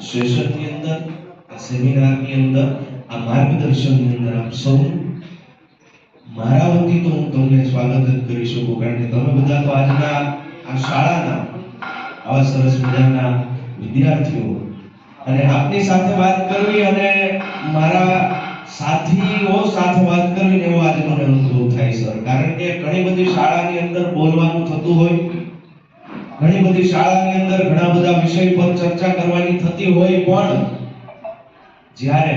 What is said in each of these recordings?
સેશનની અંદર, આ સેમિનારની અંદર, આ માર્ગદર્શનની અંદર આપ સૌ મારા વતી તો હું તમને સ્વાગત જ કરી શકું, કારણ કે તમે બધા તો આજના આ શાળાના આવા સરસ મજાના વિદ્યાર્થીઓ, અને આપની સાથે વાત કરવી અને મારા સાથીઓ સાથે વાત કરવી એવો આજે મને અનુભવ થાય સર. કારણ કે ઘણી બધી શાળાની અંદર બોલવાનું થતું હોય, ઘણી બધી શાળાની અંદર ઘણા બધા વિષય પર ચર્ચા કરવાની થતી હોય, પણ જ્યારે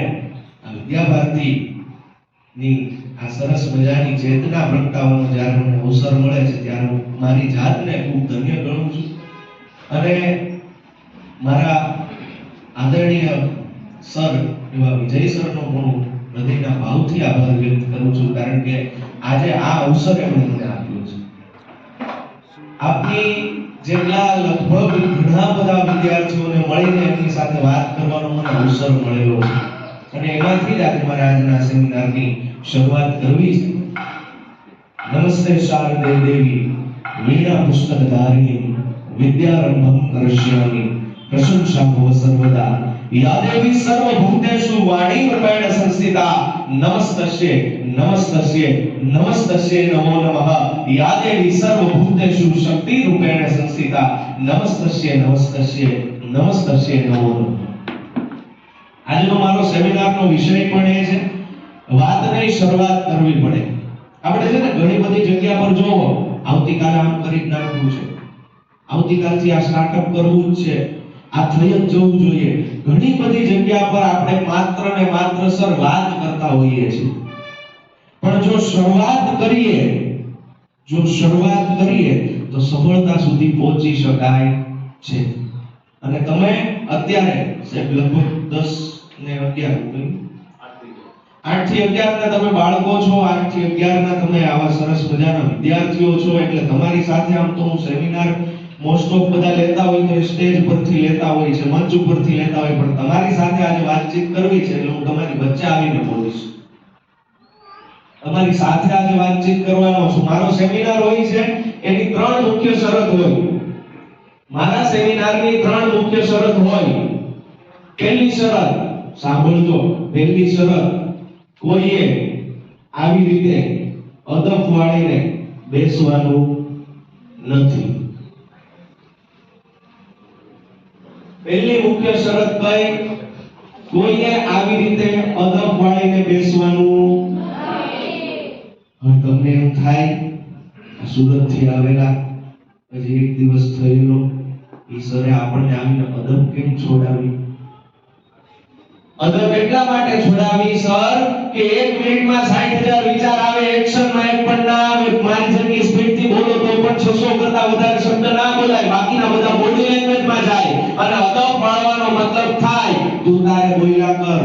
આ વિદ્યાભારતી ની આ સરસ મજાની ચેતના પ્રગટાવવાનો જ્યારે મને અવસર મળે છે, ત્યારે હું મારી જાતને ખૂબ ધન્ય ગણું છું અને મારા આદરણીય સર એવા વિજય સરનો પણ હૃદયના ભાવથી આભાર વ્યક્ત કરું છું, કારણ કે આજે આ અવસર એમણે મને આપ્યો છે. આપની જેટલા લગભગ ઘણા બધા વિદ્યાર્થીઓને મળીને એમની સાથે વાત કરવાનો મને અવસર મળેલો છે, અને એમાંથી જ આજે મારે આજના સેમિનારની શરૂઆત કરવી છે. નમસ્તે શારદે દેવી વીણા પુસ્તકધારિણી વિદ્યારંભમ કરશ્યામિ પ્રશંસા ભવ સર્વદા યા દેવી સર્વભૂતેષુ વાણી રૂપેણ સંસ્થિતા નમસ્તસ્ય નમસ્તસ્ય નમસ્તસ્ય નમો નમઃ યા દેવી સર્વભૂતેષુ શક્તિ રૂપેણ સંસ્થિતા નમસ્તસ્ય નમસ્તસ્ય નમસ્તસ્ય નમો નમઃ. આજનો મારો સેમિનારનો વિષય પણ એ છે, વાતની શરૂઆત કરવી પડે. આપણે છે ને ઘણી બધી જગ્યા પર જોવો, આવતીકાલે આમ કરી નાખવું છે, આવતીકાલથી આ સ્ટાર્ટઅપ કરવું જ છે, આ થઈ જ જવું જોઈએ. ઘણી બધી જગ્યા પર આપણે માત્ર ને માત્ર સર વાત કરતા હોઈએ છીએ, પણ જો શરૂઆત કરીએ તો સફળતા સુધી પહોંચી શકાય છે. અને તમે અત્યારે સાહેબ લગભગ 10 ને 11 8 થી 11 ના તમે બાળકો છો, 8 થી 11 ના તમે આવા સરસ મજાના વિદ્યાર્થીઓ છો, એટલે તમારી સાથે આમ તો હું સેમિનાર મોસ્ટ ઓફ બધા લેતા હોય તો સ્ટેજ પરથી લેતા હોય છે, મંચ ઉપરથી લેતા હોય, પણ તમારી સાથે આજે વાતચીત કરવી છે એટલે હું તમારી વચ્ચે આવીને બોલીશ. તમારી સાથે આજે વાતચીત કરવાનો છું. મારો સેમિનાર હોય છે એની 3 મુખ્ય શરત હોય. મારા સેમિનારની 3 મુખ્ય શરત હોય. પહેલી શરત સાંભળજો, પહેલી શરત, કોઈએ આવી રીતે અદબ વાળીને બેસવાનું નથી. પહેલી મુખ્ય શરત કઈ? કોઈએ આવી રીતે અદબ વાળીને બેસવાનું નથી. હવે તમને એમ થાય સુરત થી આવેલા હજી એક દિવસ થયેલો ઈ સરે આપણને આવીને અદબ કેમ છોડાવી? અદબ એટલા માટે છોડાવી સર કે 1 મિનિટમાં 60,000 વિચાર આવે, એક્શનમાં એક પણ ના આવે. મારી જેટલી સ્પીડથી બોલો તો પણ 600 કરતા વધારે શબ્દ ના બોલાય, બાકીના બધા બોડી લેંગ્વેજમાં જાય. અને અદબ પાડવાનો મતલબ થાય તું તારે બોલ્યા કર,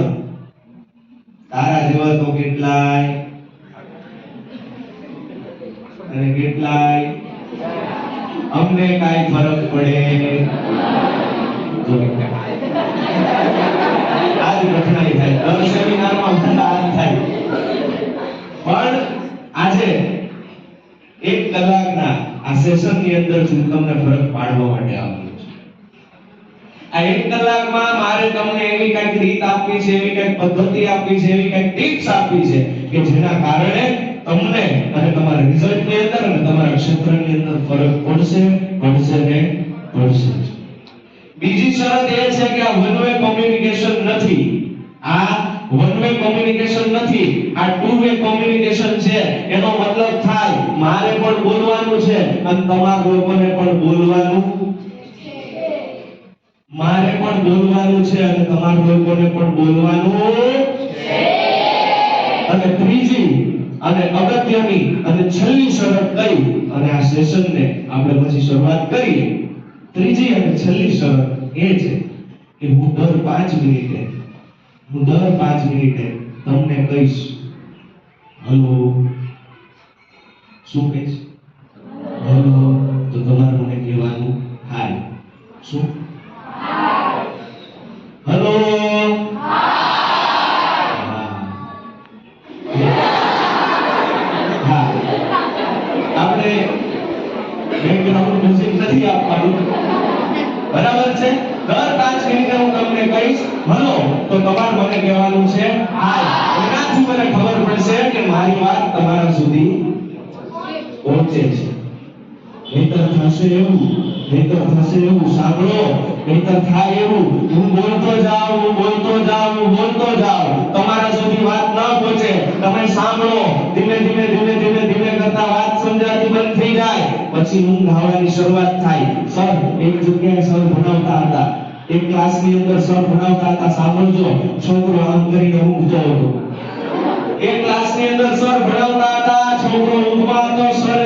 તારા જેવા તો કેટલાય અને કેટલાય, અમને કાઈ ફરક પડે તો આજ ઘટનાઈ થાય. દર સેમિનારમાં ઘટના થાય, પણ આજે 1 કલાકના આ સેશનની અંદર તમને ફરક પાડવા માટે આવ્યો છું. આ 1 કલાકમાં મારે તમને એવી કંઈક રીત આપવી છે, એવી કંઈક પદ્ધતિ આપવી છે, એવી કંઈક ટિપ્સ આપવી છે કે જેના કારણે તમને અને તમારા રિઝલ્ટની અંદર અને તમારા ક્ષેત્રની અંદર ફરક પડશે ને પડશે. બીજી શરત એ છે કે આ વન વે કોમ્યુનિકેશન નથી. આ વન વે કોમ્યુનિકેશન નથી, આ ટુ વે કોમ્યુનિકેશન છે. એનો મતલબ થાય મારે પણ બોલવાનું છે અને તમારા લોકોને પણ બોલવાનું છે. મારે પણ બોલવાનું છે અને તમારા લોકોને પણ બોલવાનું છે. અને ત્રીજી અને અગત્યની અને છેલ્લી શરત કઈ, અને આ સેશનને આપણે પછી શરૂઆત કરીએ. ત્રીજી અને છેલ્લી શરત એ છે કે હું દર 5 મિનિટે તમને કહીશ હલો. શું કહીશ? હલો. તો તમારે મને કહેવાનું હાય. શું? હલો. આપણે બેકગ્રાઉન્ડ મ્યુઝિક નથી આપવાનું, બરાબર છે? છે? દર 5 મિનિટે હું તમને કહીશ હલો, તો તમારે મને કહેવાનું છે હાય. એનાથી મને ખબર પડશે કે મારી વાત તમારા સુધી પહોંચે છે. નહીતર થશે એવું સાંભળો, નહીતર થાય એવું હું બોલતો જાઉં તમારા સુધી વાત ન પહોંચે. તમે સાંભળો, ધીમે કરતા વાત સમજાતી બંધ થઈ જાય, પછી ઊંઘ આવવાની શરૂઆત થાય. સર એક જગ્યાએ સર ભણાવતા હતા, એક ક્લાસની અંદર સર ભણાવતા હતા, સાંભળજો, છોકરો આમ કરીને ઊંઘતો હતો. એક ક્લાસની અંદર સર ભણાવતા હતા, છોકરો ઊંઘમાં હતો. સરે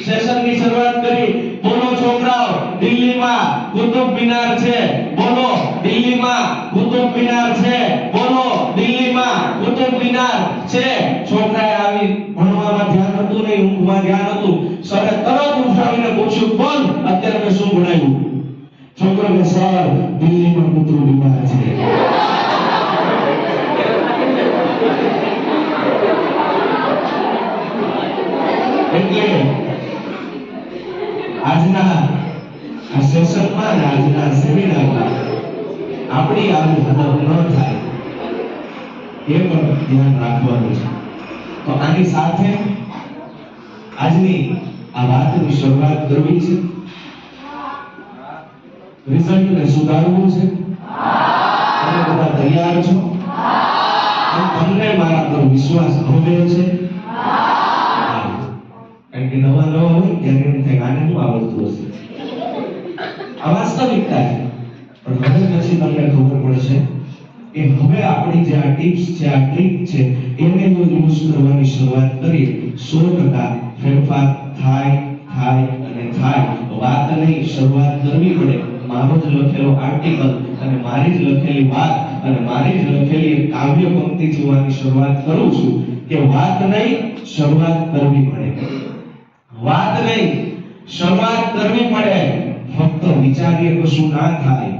સેશનની શરૂઆત કરી. બોલો છોકરાઓ, દિલ્હીમાં કુતુબ મિનાર છે. બોલો દિલ્હીમાં કુતુબ મિનાર છે. બોલો દિલ્હીમાં કુતુબ મિનાર છે. છોકરાએ આવી ભણવામાં ધ્યાન હતું નહીં, ઊંઘમાં ધ્યાન હતું. સરે તરત ઉઠાવીને પૂછ્યું, બોલ અત્યારે મેં શું ભણાવ્યું? છોકરો કે સર દિલ્હીમાં કુતુબ મિનાર છે. એટલે આજના આ સેશનમાં, આજના સેમિનારમાં આપણી આવી હદપ ન થાય એ પણ ધ્યાન રાખવાનું છે. તો આની સાથે આજની આ વાતની શરૂઆત કરવી છે. રિઝલ્ટને સુધારવું છે. તમે બધા તૈયાર છો? તમને મારા પર વિશ્વાસ હવે છે? કારણ કે નવા હોય ત્યારે એમ થાય આને શું આવડતું હશે. આ વાસ્તવિકતા છે. પણ હવે પછી તમને ખબર પડશે કે હવે આપણી જે આ ટિપ્સ છે, આ ટ્રીક છે, એને જો યુઝ કરવાની શરૂઆત કરીએ 100% ફેરફાર થાય. વાત નહીં, શરૂઆત કરવી પડે. મારો જ લખેલો આર્ટિકલ અને મારી જ લખેલી વાત અને મારી જ લખેલી કાવ્ય પંક્તિ જોવાની શરૂઆત કરું છું કે વાત નહીં, શરૂઆત કરવી પડે. વાત નહીં, શરૂઆત કરવી પડે. ફક્ત વિચારીએ કશું ના થાય,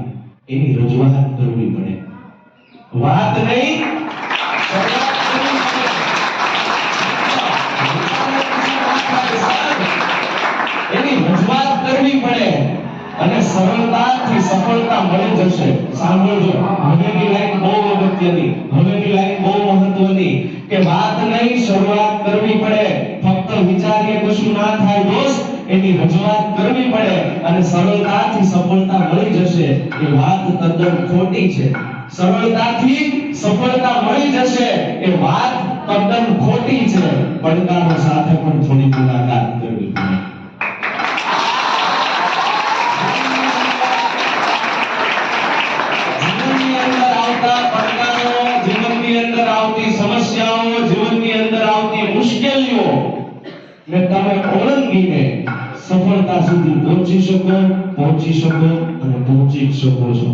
એની રજૂઆત કરવી પડે. વાત નહીં, શરૂઆત કરવી પડે. એની રજૂઆત કરવી પડે અને સરળતાથી સફળતા મળી જશે. સાંભળજો, હવેની લાઈન બહુ અગત્યની, હવેની લાઈન બહુ મહત્વની કે વાત નહીં, શરૂઆત કરવી પડે. ફક્ત વિચારીએ કશું ના થાય દોસ્ત, એની રજૂઆત કરવી પડે અને સરળતાથી સફળતા મળી જશે. એ વાત તદ્દન ખોટી છે. સરળતાથી સફળતા મળી જશે એ વાત તદ્દન ખોટી છે. પડકારો સાથે પણ થોડી મુલાકાત કરવી પડે. જીવનની અંદર આવતી સમસ્યાઓ, જીવનની અંદર આવતી મુશ્કેલીઓ ને તમે ઓળંગીને સફળતા સુધી પહોંચી શકો અને પહોંચી શકો છો.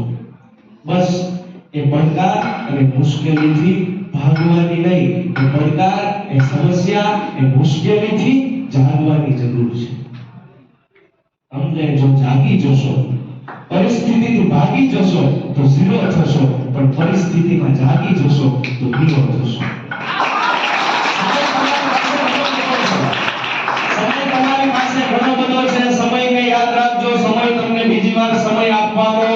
બસ એ પડકાર અને મુશ્કેલીથી ભાગવાની નહીં, એ પડકાર, એ સમસ્યા, એ મુશ્કેલીથી જાગવાની જરૂર છે. તમને જો જાગી જશો, પરિસ્થિતિથી ભાગી જશો તો ઝીરો થશો, પણ પરિસ્થિતિમાં જાગી જશો તો હીરો થશો. સમય તમારી પાસે ઘણો બધો છે. સમયને યાદ રાખજો. સમય તમને બીજી વાર સમય આપવાનો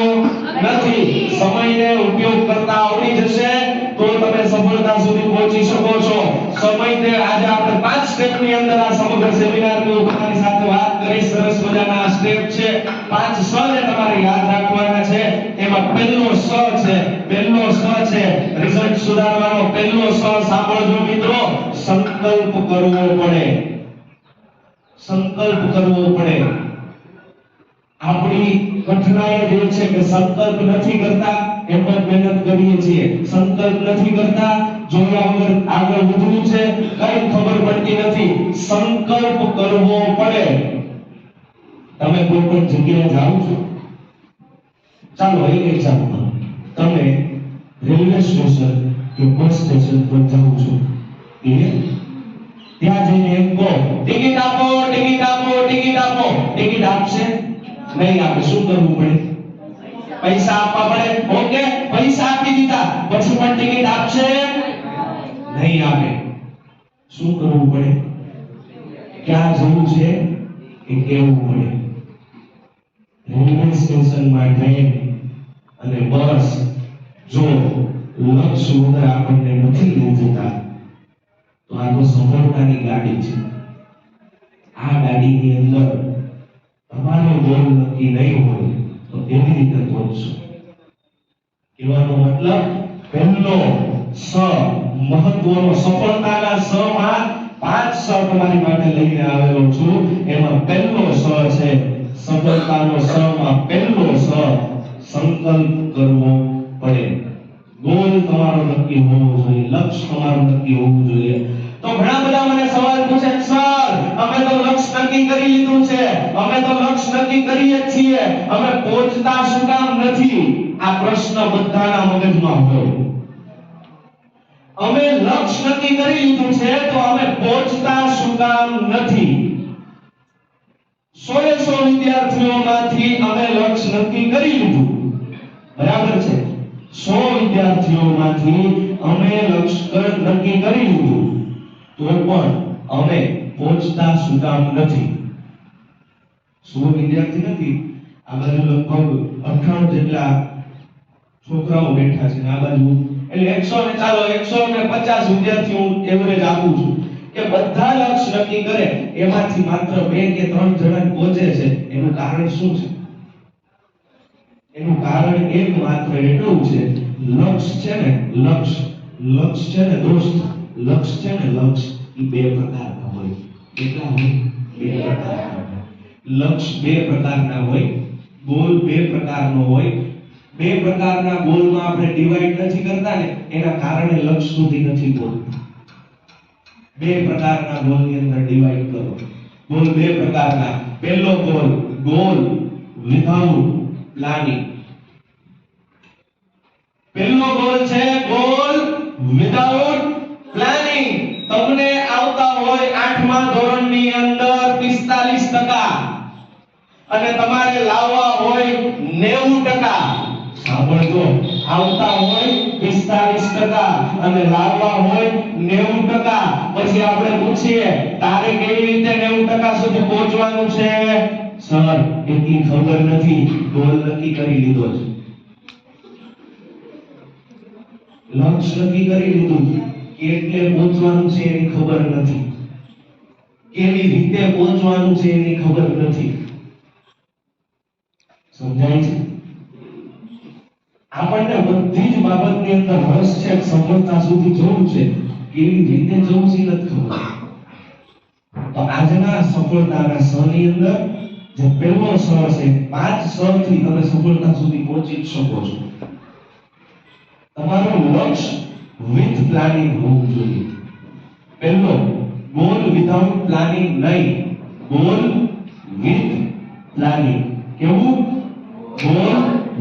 નથી. સમયને ઉપયોગ કરતા આવડી જશે તો તમે સફળતા સુધી પહોંચી શકો છો. સમયને આજે આપણે 5 સ્ટેપની અંદર આ સમગ્ર સેમિનારની તમારી સાથે વાત કરી. સરસ મજાના આ સ્ટેપ છે. 5 સ ને તમારે યાદ રાખવાના છે. એમાં પહેલો સ છે રિઝલ્ટ સુધારવાનો. પહેલો સ સાંભળજો મિત્રો, સંકલ્પ કરવો પડે. સંકલ્પ કરવો પડે. આપણી કઠણાઈ એ છે કે સંકલ્પ નથી કરતા, એમ જ મહેનત કરીએ છીએ. સંકલ્પ નથી કરતા, જોયા વગર આગળ વધવું છે, કઈ ખબર પડતી નથી. સંકલ્પ કરવો પડે. તમે કોઈ પણ જગ્યાએ જાઓ છો, ચાલો એક એક્ઝામ્પલ, તમે રેલવે સ્ટેશન કે બસ સ્ટેશન પર જાઓ છો, ત્યાં જઈને એમ કહો ટિકિટ આપો, ટિકિટ આપો, ટિકિટ આપો. ટિકિટ આપશે નહીં આપે. શું કરવું પડે? પૈસા આપવા પડે. ઓકે, પૈસા આપી દીધા, પછી પણ ટિકિટ આપશે નહીં આપે. શું કરવું પડે? ક્યાં જવું છે એ કહેવું પડે. રેલવે સ્ટેશનમાં ટ્રેન અને બસ જો લક્ષ્ય વગર આપણને નથી લઈ જતા તો આ તો સફળતાની ગાડી છે. આ ગાડીની અંદર તમારો ગોલ નક્કી નહીં હોય તો કેવી રીતે પહોંચશો? કહેવાનો મતલબ પહેલો સ મહત્વનો સફળતાના સ માં 5 સ તમારી માટે લઈને આવેલો છું. એમાં પહેલો સ છે સફળતાનો સ માં પહેલો સ સંકલ્પ કરવો પડે. ગોલ તમારો નક્કી હોવો જોઈએ, લક્ષ્ય તમારું નક્કી હોવું જોઈએ. તો ઘણા બધા મને સવાલ પૂછે, સર અમે તો લક્ષ્ય નક્કી કરી લીધું છે, અમે તો લક્ષ્ય નક્કી કરીએ જ છીએ, અમે પહોંચતા શું કામ નથી? આ પ્રશ્ન બધાના મગજમાં હોય. અમે લક્ષ્ય નક્કી કરી લીધું છે તો અમે પહોંચતા શું કામ નથી? 100 વિદ્યાર્થીઓમાંથી અમે લક્ષ્ય નક્કી કરી લીધું, બરાબર છે? 100 વિદ્યાર્થીઓમાંથી અમે લક્ષ્ય નક્કી કરી લીધું તો પણ અમે પહોંચતા શું કામ નથી? 100 વિદ્યાર્થી નથી, આ બાજુ લગભગ 98 જેટલા છોકરાઓ બેઠા છે, આ બાજુ એટલે 100 ને ચાલો 150 વિદ્યાર્થીઓ એવરેજ આપું છું કે બધા લક્ષ્ય નક્કી કરે, એમાંથી માત્ર 2 કે 3 જણા પહોંચે છે. એનું કારણ શું છે? એનું કારણ એકમાત્ર એટલું છે, લક્ષ્ય છે ને, લક્ષ્ય છે ને દોસ્ત, લક્ષ્ય છે ને, લક્ષ્ય એ 2 પ્રકારના હોય. કેટલા હોય? 2 પ્રકારના. લક્ષ્ય 2 પ્રકારના હોય, ગોલ 2 પ્રકારનો હોય. 2 પ્રકારના ગોલમાં આપણે ડિવાઈડ નથી કરતા ને, એના કારણે લક્ષ્ય સુધી નથી પહોંચતા. 2 પ્રકારના ગોલની અંદર ડિવાઈડ કરો. ગોલ 2 પ્રકારના. પહેલો ગોલ વિધાઉટ પ્લાનિંગ. પહેલો ગોલ છે ગોલ વિધાઉટ પ્લાનિંગ. તમને આવતા હોય 8મા ધોરણની અંદર 45% અને તમારે લાવવા હોય 90%. સાંભળજો, આવતા હોય 45% અને લાવવા હોય 90%. પછી આપણે પૂછીએ તારે કેવી રીતે 90% સુધી પહોંચવાનું છે? સર એટલી ખબર નથી, ગોલ નક્કી કરી લીધો છે, લક્ષ્ય નક્કી કરી લીધું, કેટલે પહોંચવાનું છે એની ખબર નથી, કેવી રીતે પહોંચવાનું છે એની ખબર નથી. સમજાય છે? આપણને બધી જ બાબતની અંદર રસ છે, સફળતા સુધી જવું છે, કેવી રીતે જવું છે નથી ખબર. તો આજના સફળતાના સની અંદર જે પહેલો સ છે, 5 સ થી તમે સફળતા સુધી પહોંચી શકો છો. તમારું લક્ષ્ય વિથ પ્લાનિંગ હોવું જોઈએ. પહેલો ગોલ વિધાઉટ પ્લાનિંગ નહીં, ગોલ વિથ પ્લાનિંગ. કેવું? Goal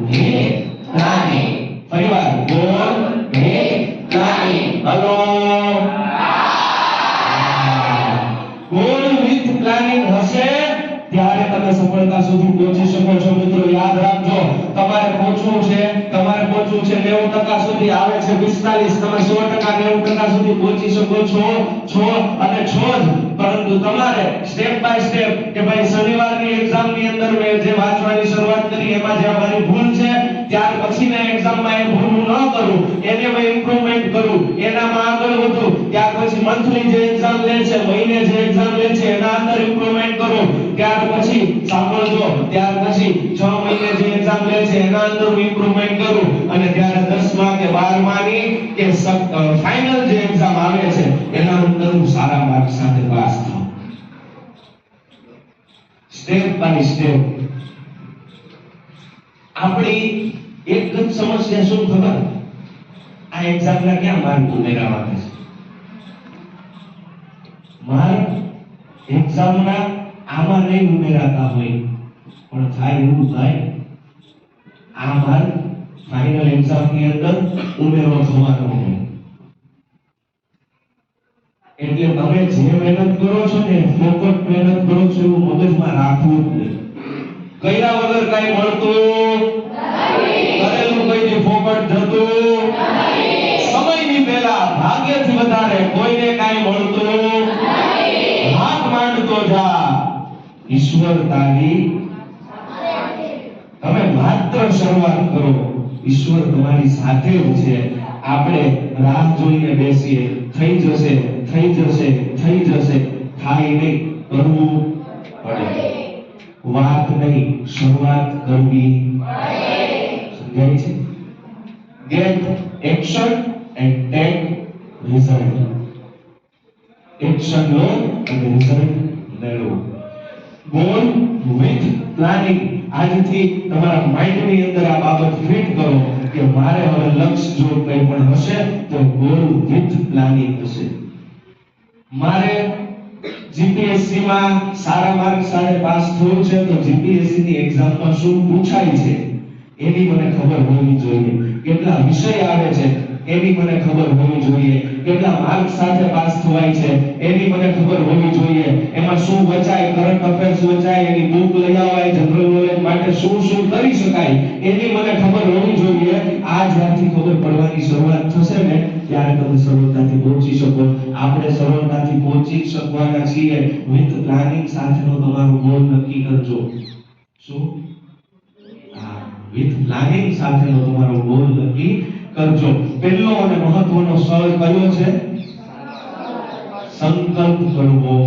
with planning. ફરીવાર goal with planning. Hello, goal with planning હશે ત્યારે તમે સફળતા સુધી પહોંચી શકો છો. મિત્રો યાદ રાખજો, તમારે પહોંચવું છે 90% સુધી, આવે છે 45, તમે 100% 90% સુધી પહોંચી શકો છો અને છો જ. પરંતુ તમારે સ્ટેપ બાય સ્ટેપ કે ભાઈ શનિવારની એક્ઝામની અંદર મેં જે વાંચવાની શરૂઆત કરી એમાં જે મારી ભૂલ છે, ત્યાર પછીના એક્ઝામમાં એ ભૂલ ન કરું, એને મેં ઇમ્પ્રુવમેન્ટ કરું, એનામાં આગળ વધું. ત્યાર પછી મંથલી જે એક્ઝામ લે છે, મહિને જે એક્ઝામ લે છે, એના અંદર ઇમ્પ્રુવમેન્ટ કરું. ત્યાર પછી સાંભળજો, ત્યાર પછી 6 મહિને જે એક્ઝામ લે છે એના અંદર હું ઇમ્પ્રુવમેન્ટ કરું અને ત્યારે 10મા કે 12માની કે ફાઇનલ જે એક્ઝામ આવે છે એના અંદર હું સારા માર્ક સાથે પાસ થાઉં. Step by step. આપણી એક જ સમસ્યા શું ખબર? આ એક્ઝામના ક્યાં માર્ક ઉમેરવાના છે? માર્ક એક્ઝામના આમાં નહીં ઉમેરાતા હોય, પણ થાય એવું થાય આ માર્ક ફાઇનલ એક્ઝામની અંદર ઉમેરો થવાનો હોય. એટલે તમે જે મહેનત કરો છો ને, ફોકસ મહેનત કરો છો, એવું મગજમાં રાખવું જ નહીં. કર્યા વગર કઈ મળતું નથી, કરેલું કઈ ફોકટ જતું નથી. સમયની પહેલા ભાગ્યથી વધારે કોઈને કઈ મળતું નથી. હાથ માંડતો જા, ઈશ્વર તારી શરૂઆત કરો. ઈશ્વર તમારી સાથે જ છે. આપણે રાહ જોઈને બેસીએ, થઈ જશે, થઈ જશે, થઈ જશે, થાય નહીં, કરવું પડે. વાત નહીં, શરૂઆત કરવી પડે. સમજાય છે? Get action and take result. Action લો અને રિઝલ્ટ મેળવો. Goal with planning. આજથી તમારા માઇન્ડની અંદર આ બાબત ફિટ કરો કે મારે હવે લક્ષ્ય જો કંઈ પણ હશે તો ગોલ વિથ પ્લાનિંગ હશે. મારે જીપીએસસી માં સારા માર્ક સાથે પાસ થવું છે તો જીપીએસસી ની એક્ઝામમાં શું પૂછાય છે એની મને ખબર હોવી જોઈએ. કેટલા વિષય આવે છે એની મને ખબર હોવી જોઈએ. કેટલા માર્ક સાથે પાસ થવાય છે એની મને ખબર હોવી જોઈએ. એમાં શું વચાય, કરંટ અફેર્સ વચાય, એની બુક લઈ આવાય, જનરલ નોલેજ માટે શું શું કરી શકાય એની મને ખબર હોવી જોઈએ. આ જ્યારથી ખબર પડવાની શરૂઆત થશે ને ત્યારે તમે સરળતાથી પહોંચી શકો. આપણે સરળતાથી પહોંચી શકવાના છીએ. વિથ પ્લાનિંગ સાથેનો તમારો ગોલ નક્કી કરજો. શું? વિથ પ્લાનિંગ સાથેનો તમારો ગોલ નક્કી કરજો. પહેલો અને મહત્વનો સ કયો છે? સંકલ્પ કરવો.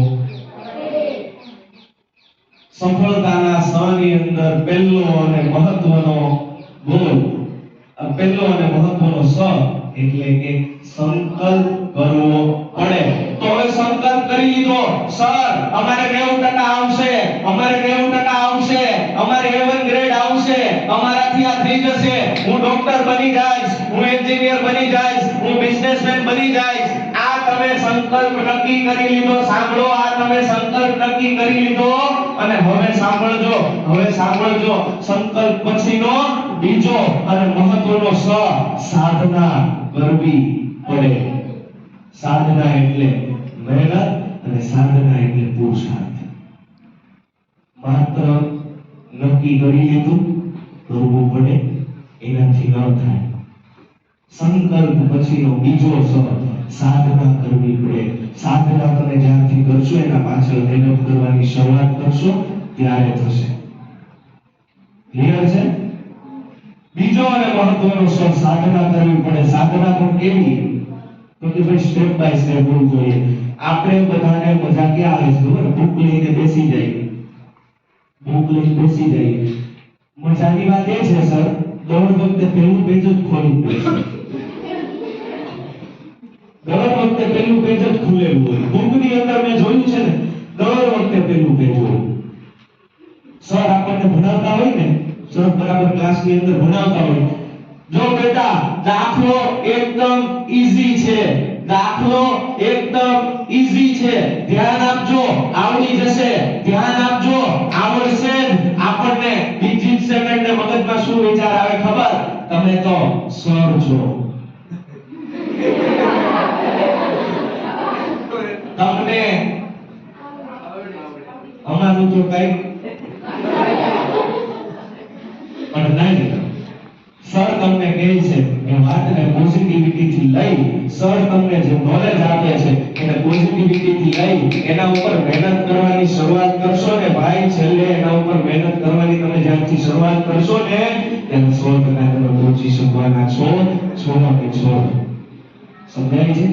સફળતાના સ ની અંદર પહેલો અને મહત્વનો ગોલ, પહેલો અને મહત્વનો સ એટલે કે સંકલ્પ કરવો પડે. તો હવે સંકલ્પ કરી લીધો, સર અમારે 90% આવશે, અમારે 90% આવશે, અમારે A1 ગ્રેડ આવશે, અમારાથી આ થઈ જશે, હું ડોક્ટર બની જઈશ, હું એન્જિનિયર બની જઈશ, હું બિઝનેસમેન બની જઈશ. આ તમે સંકલ્પ નક્કી કરી લીધો. સાંભળો, આ તમે સંકલ્પ નક્કી કરી લીધો. અને હવે સાંભળજો, હવે સાંભળજો, સંકલ્પ પછીનો બીજો અને મહત્વનો સ સાધના કરવી પડે. સાધના એટલે મહેનત અને સાધના એટલે પુરુષાર્થ. માત્ર નક્કી કરી લીધું, કરવું પડે એનાથી ન થાય. સંકલ્પ પછીનો બીજો સ સાધના કરવી પડે. સાધના તમે જ્યારથી કરશો, એના પાછળ મહેનત કરવાની શરૂઆત કરશો ત્યારે થશે. ક્લિયર છે? બીજો અને મહત્વનો સ સાધના કરવી પડે. સાધના પણ કેવી? તો કે ભાઈ સ્ટેપ બાય સ્ટેપ હોવું જોઈએ. આપણે બધાને મજા ક્યાં આવે છે ખબર? બુક લઈને બેસી જાય, બુક લઈને બેસી જાય. મજાની વાત એ છે સર, દર વખતે પહેલું પેજ જ ખોલી બેસે. દર વખતે પહેલું પેજ જ ખુલેલું હોય. બુકની અંદર મેં જોયું છે ને, દર વખતે પહેલું પેજ હોય. સર આપણને ભણાવતા હોય ને, સર બરાબર ક્લાસની અંદર ભણાવતા હોય, જો બેટા દાખલો એકદમ ઈઝી છે, દાખલો એકદમ ઈઝી છે, ધ્યાન આપજો, આવડી જશે, ધ્યાન આપજો, આવડશે. આપણને બીજી સેકન્ડે મગજમાં શું વિચાર આવે ખબર? તમે તો સર છો, તમને અમારું તો કઈ પણ નહીં. સર તમને કહે છે કે વાતને પોઝિટિવિટી થી લઈ, સર તમને જે નોલેજ આપે છે એને પોઝિટિવિટી થી લઈ એના ઉપર મહેનત કરવાની શરૂઆત કરશો ને ભાઈ, છેલ્લે એના ઉપર મહેનત કરવાની તમે જ્યાંથી શરૂઆત કરશો ને ત્યારે 100% તમે પહોંચી શકવાના છો. સમજાય છે?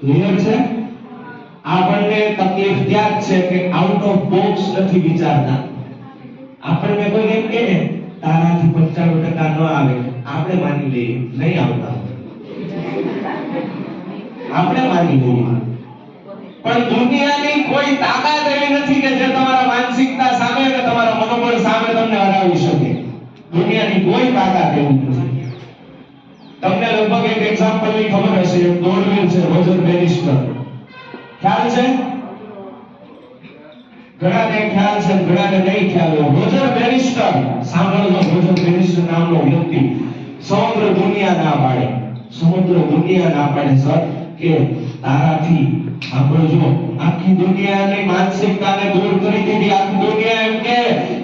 ક્લિયર છે? આપણને તકલીફ ત્યાં જ છે કે આઉટ ઓફ બોક્સ નથી વિચારતા. આપણને કોઈ એમ કહે ને તારાથી 95% ન આવે, આપણે માની લઈએ નહીં આવતા, આપણે માની લઈએ. પણ દુનિયાની કોઈ તાકાત એવી નથી કે જે તમારા માનસિકતા સામે અને તમારા મનોબળ સામે તમને હરાવી શકે. દુનિયાની કોઈ તાકાત એવી નથી. તમને લગભગ એક એક્ઝામ્પલ ની ખબર હશે, એક દોડવીર છે રોજર બેનિસ્ટર. ખ્યાલ છે? ઘણાને ખ્યાલ છે, ઘણાને નહીં ખ્યાલ હોય. રોજર બેનિસ્ટર, સાંભળજો, રોજર બેનિસ્ટર નામનો વ્યક્તિ સમગ્ર દુનિયા ના પાડે, સમગ્ર દુનિયા ના પાડે સર કે તારાથી, સાંભળજો, આખી દુનિયાની માનસિકતાને દૂર કરી દીધી. આખી દુનિયા એમ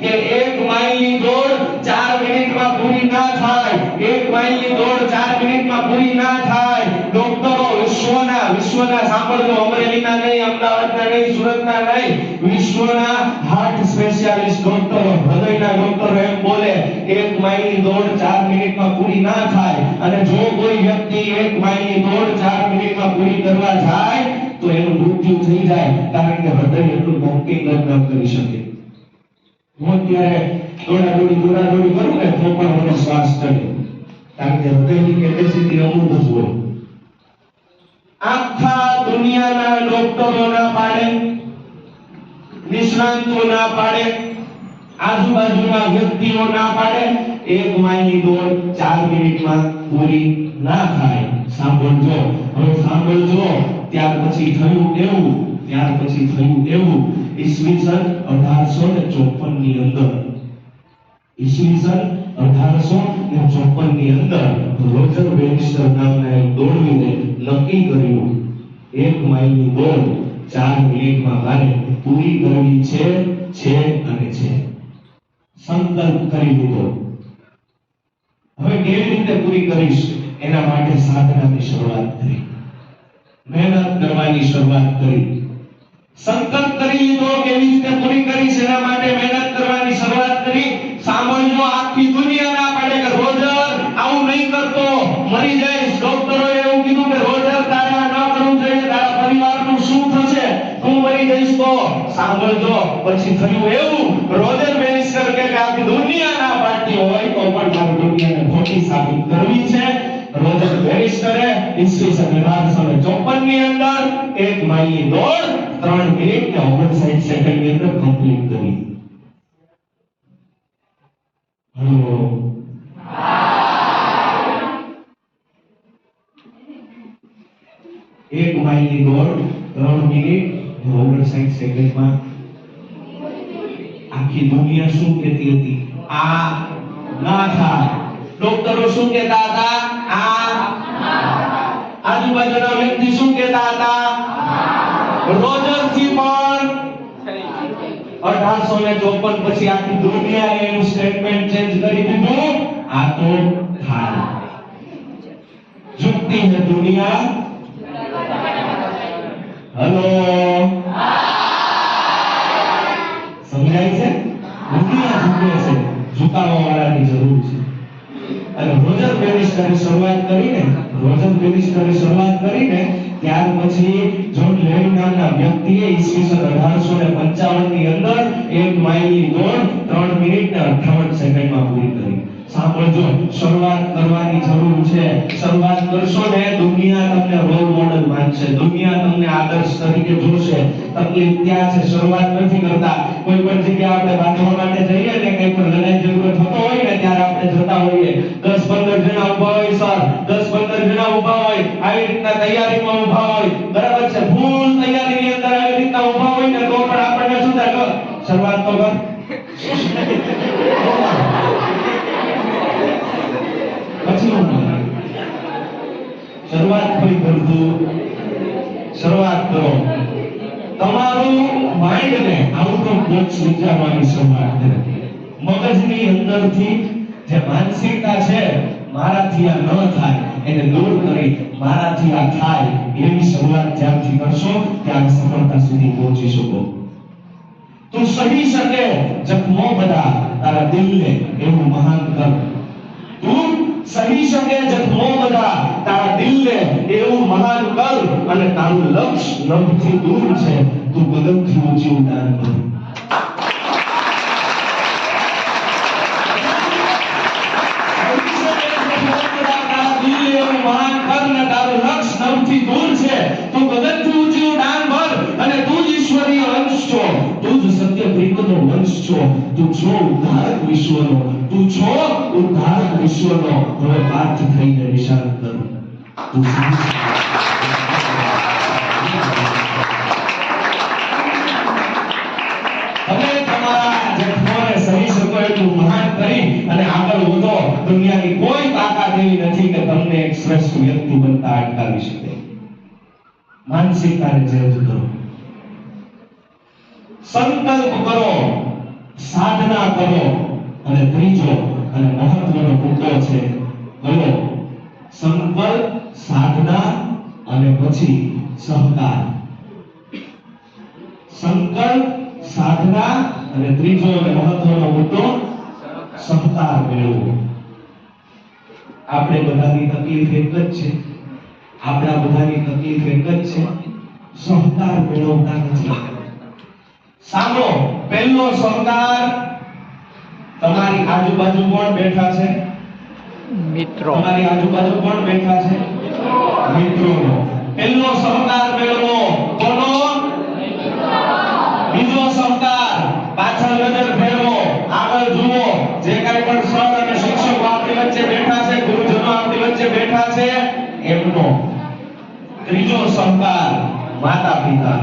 કે 1 માઈલની દોડ 4 મિનિટમાં પૂરી ના થાય, 1 માઈલની દોડ 4 મિનિટમાં પૂરી ના થાય. ડોક્ટરો વિશ્વના સાંભળજો, અમરેલીના નહીં, અમદાવાદના નહીં, સુરતના નહીં, વિશ્વના હાર્ટ સ્પેશિયાલિસ્ટ ડોક્ટરો, હૃદયના ડોક્ટરો એમ બોલે 1 માઇલની દોડ 4 મિનિટમાં પૂરી ના થાય, અને જો કોઈ વ્યક્તિ 1 માઇલની દોડ 4 મિનિટમાં પૂરી કરવા જાય તો એનું મૃત્યુ થઈ જાય, કારણ કે હૃદય એટલું પંપિંગ ન કરી શકે. હું અત્યારે દોડાદોડી કરું ને તો પણ મને શ્વાસ ચડે, કારણ કે હૃદયની કેપેસિટી અમુક જ હોય. આખા દુનિયાના ડોક્ટરો ના પાડે, નિષ્ણાંતો ના પાડે, આજુબાજુના વ્યક્તિઓ ના પાડે, 1 માઇલની દોડ 4 મિનિટમાં પૂરી ના થાય. સાંભળજો, હવે સાંભળજો. ત્યાર પછી થયું એવું ઈસવીસન 1854 ની અંદર, ઈસવીસન 1854 ની અંદર રોજર બેનિસ્ટર નામના એક દોડવીરે નક્કી કર્યું 1 માઇલની દોડ 4 મિનિટમાં મારે પૂરી કરવી છે. સંકલ્પ કરી લીધો. હવે કેવી રીતે પૂરી કરીશ એના માટે સાધનાની શરૂઆત કરી, મહેનત કરવાની શરૂઆત કરી. સંકલ્પ કરી લીધો કેવી રીતે પૂરી કરીશ એના માટે મહેનત કરવાની શરૂઆત કરી. સાંભળજો, આખી દુનિયા ના પાડે કે રોજર આવું નહીં કરતો, મરી જઈશ. ડોક્ટરોએ એવું કીધું કે રોજર તારે આ ન કરવું જોઈએ, તારા પરિવારનું શું થશે, તું મરી જઈશ તો. સાંભળજો, પછી થયું એવું, રોજર બેનિસ્ટર કે આખી દુનિયા ના પાડતી હોય તો પણ મારે દુનિયાને ખોટી સાબિત કરવી છે. રોજર બેનિસ્ટરે ઈસવીસન 1854 ની અંદર 1 માઇલની દોડ 3 મિનિટ ને 59 સેકન્ડ ની અંદર કમ્પ્લીટ કરી. હેલો, 1 માઇલની દોડ 3 મિનિટ 59 સેકન્ડમાં. આખી દુનિયા શું કહેતી હતી? આ ના થાય. ડોક્ટરો શું કહેતા હતા? આ. આજુબાજુના વ્યક્તિ શું કહેતા હતા? રોજરથી પણ 1854 પછી આખી દુનિયાએ એનું સ્ટેટમેન્ટ ચેન્જ કરી દીધું, આ તો થાય. ઝુકતી હે દુનિયા. હેલો, સમજાય છે? દુનિયા ઝૂકે છે, ઝુકાવવા વાળાની જરૂર છે. અને રોજર બેનિસ્ટરે શરૂઆત કરીને ત્યાર પછી જોન લેવી નામના વ્યક્તિએ ઈસવીસન 1855 ની અંદર 1 માઇલની દોડ 3 મિનિટ ને 58 સેકન્ડમાં પૂરી કરી. સાંભળજો, શરૂઆત કરવાની જરૂર છે. શરૂઆત કરશો ને, દુનિયા તમને રોલ મોડેલ માનશે, દુનિયા તમને આદર્શ તરીકે જોશે. તકલીફ ત્યાં છે, શરૂઆત નથી કરતા. કોઈ પણ જગ્યાએ આપણે બાંધવા માટે જઈએ ને, કંઈ પણ લડાઈ ઝઘડો થતો હોય ને, ત્યારે આપણે જતા હોઈએ, 10-15 જણા ઊભા હોય, સર 10-15 જણા ઊભા હોય, આવી રીતના તૈયારીમાં ઊભા હોય, બરાબર છે. ફૂલ તૈયારીની અંદર આવી રીતના ઊભા હોય ને, તો પણ આપણને શું થાય? શરૂઆત તો કર. શરૂઆત કોઈ કરતું, શરૂઆત કરો. તમારું માઇન્ડ ને આઉટ ઓફ બોક્સ વિચારવાની શરૂઆત કરો. મગજની અંદરથી જે માનસિકતા છે, મારાથી આ ન થાય, એને દૂર કરી મારાથી આ થાય, એવી શરૂઆત જ્યાંથી કરશો ત્યાં સફળતા સુધી પહોંચી શકો. તું સહી શકે જખમો બધા તારા દિલને એવું મહાન કર. તું સહી શકે જખમો બધા તારા દિલને એવું મહાન કર, અને તારું લક્ષ્ય નભથી દૂર છે, તું કદમથી ઊંચી ઉડાન કર. તું છો ઉદ્ધારક વિશ્વનો, તું છો ઉદ્ધારક વિશ્વનો. હવે પાર્થ થઈને નિશાન કર. તું તમે તમારા જખમોને સહી શકો એટલું મહાન કરી અને આગળ વધો. દુનિયાની કોઈ તાકાત એવી નથી કે તમને એક શ્રેષ્ઠ વ્યક્તિ બનતા અટકાવી શકે. માનસિકતાને ચેન્જ કરો, સંકલ્પ કરો, સાધના કરો. અને ત્રીજો અને મહત્વનો મુદ્દો છે, બોલો, સંકલ્પ, સાધના અને પછી સહકાર. સંકલ્પ, સાધના અને ત્રીજો અને મહત્વનો મુદ્દો સહકાર મેળવવો. આપણે બધાની તકલીફ એક જ છે, આપણા બધાની તકલીફ એક જ છે, સહકાર મેળવતા નથી. સાંભળો, પહેલો સહકાર, તમારી આજુબાજુ કોણ બેઠા છે? મિત્રો. તમારી આજુબાજુ કોણ બેઠા છે? મિત્રોનો. પહેલો સહકાર મેળવો કોનો? બીજો સહકાર, પાછળ નજર ફેરવો, આગળ જુઓ, જે કાંઈ પણ સર અને શિક્ષકો આપણી વચ્ચે બેઠા છે, ગુરુજનો આપણી વચ્ચે બેઠા છે, એમનો. ત્રીજો સહકાર, માતા પિતા.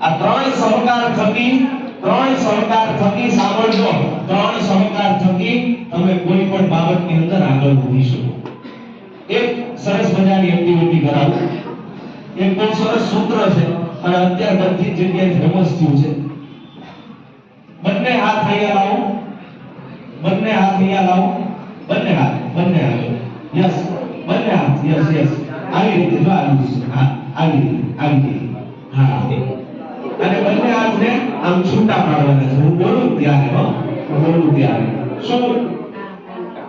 આ ત્રણ સહકાર થકી સાંભળજો, ત્રણ સહકાર થકી તમે કોઈ પણ બાબતની અંદર આગળ વધી શકો. એક સરસ મજાની એક્ટિવિટી કરાવું. એક બહુ સરસ સૂત્ર છે અને અત્યારે બધી જગ્યાએ ફેમસ થયું છે. બંને હાથ અહીંયા લાવો, બંને હાથ અહીંયા લાવો, બંને હાથ યસ, બંને હાથ યસ. આવી રીતે જો આવી રીતે, હા આવી રીતે હા. અને બંને હાથને આમ છૂટા પાડવાના છે. હું બોલું ત્યારે શું?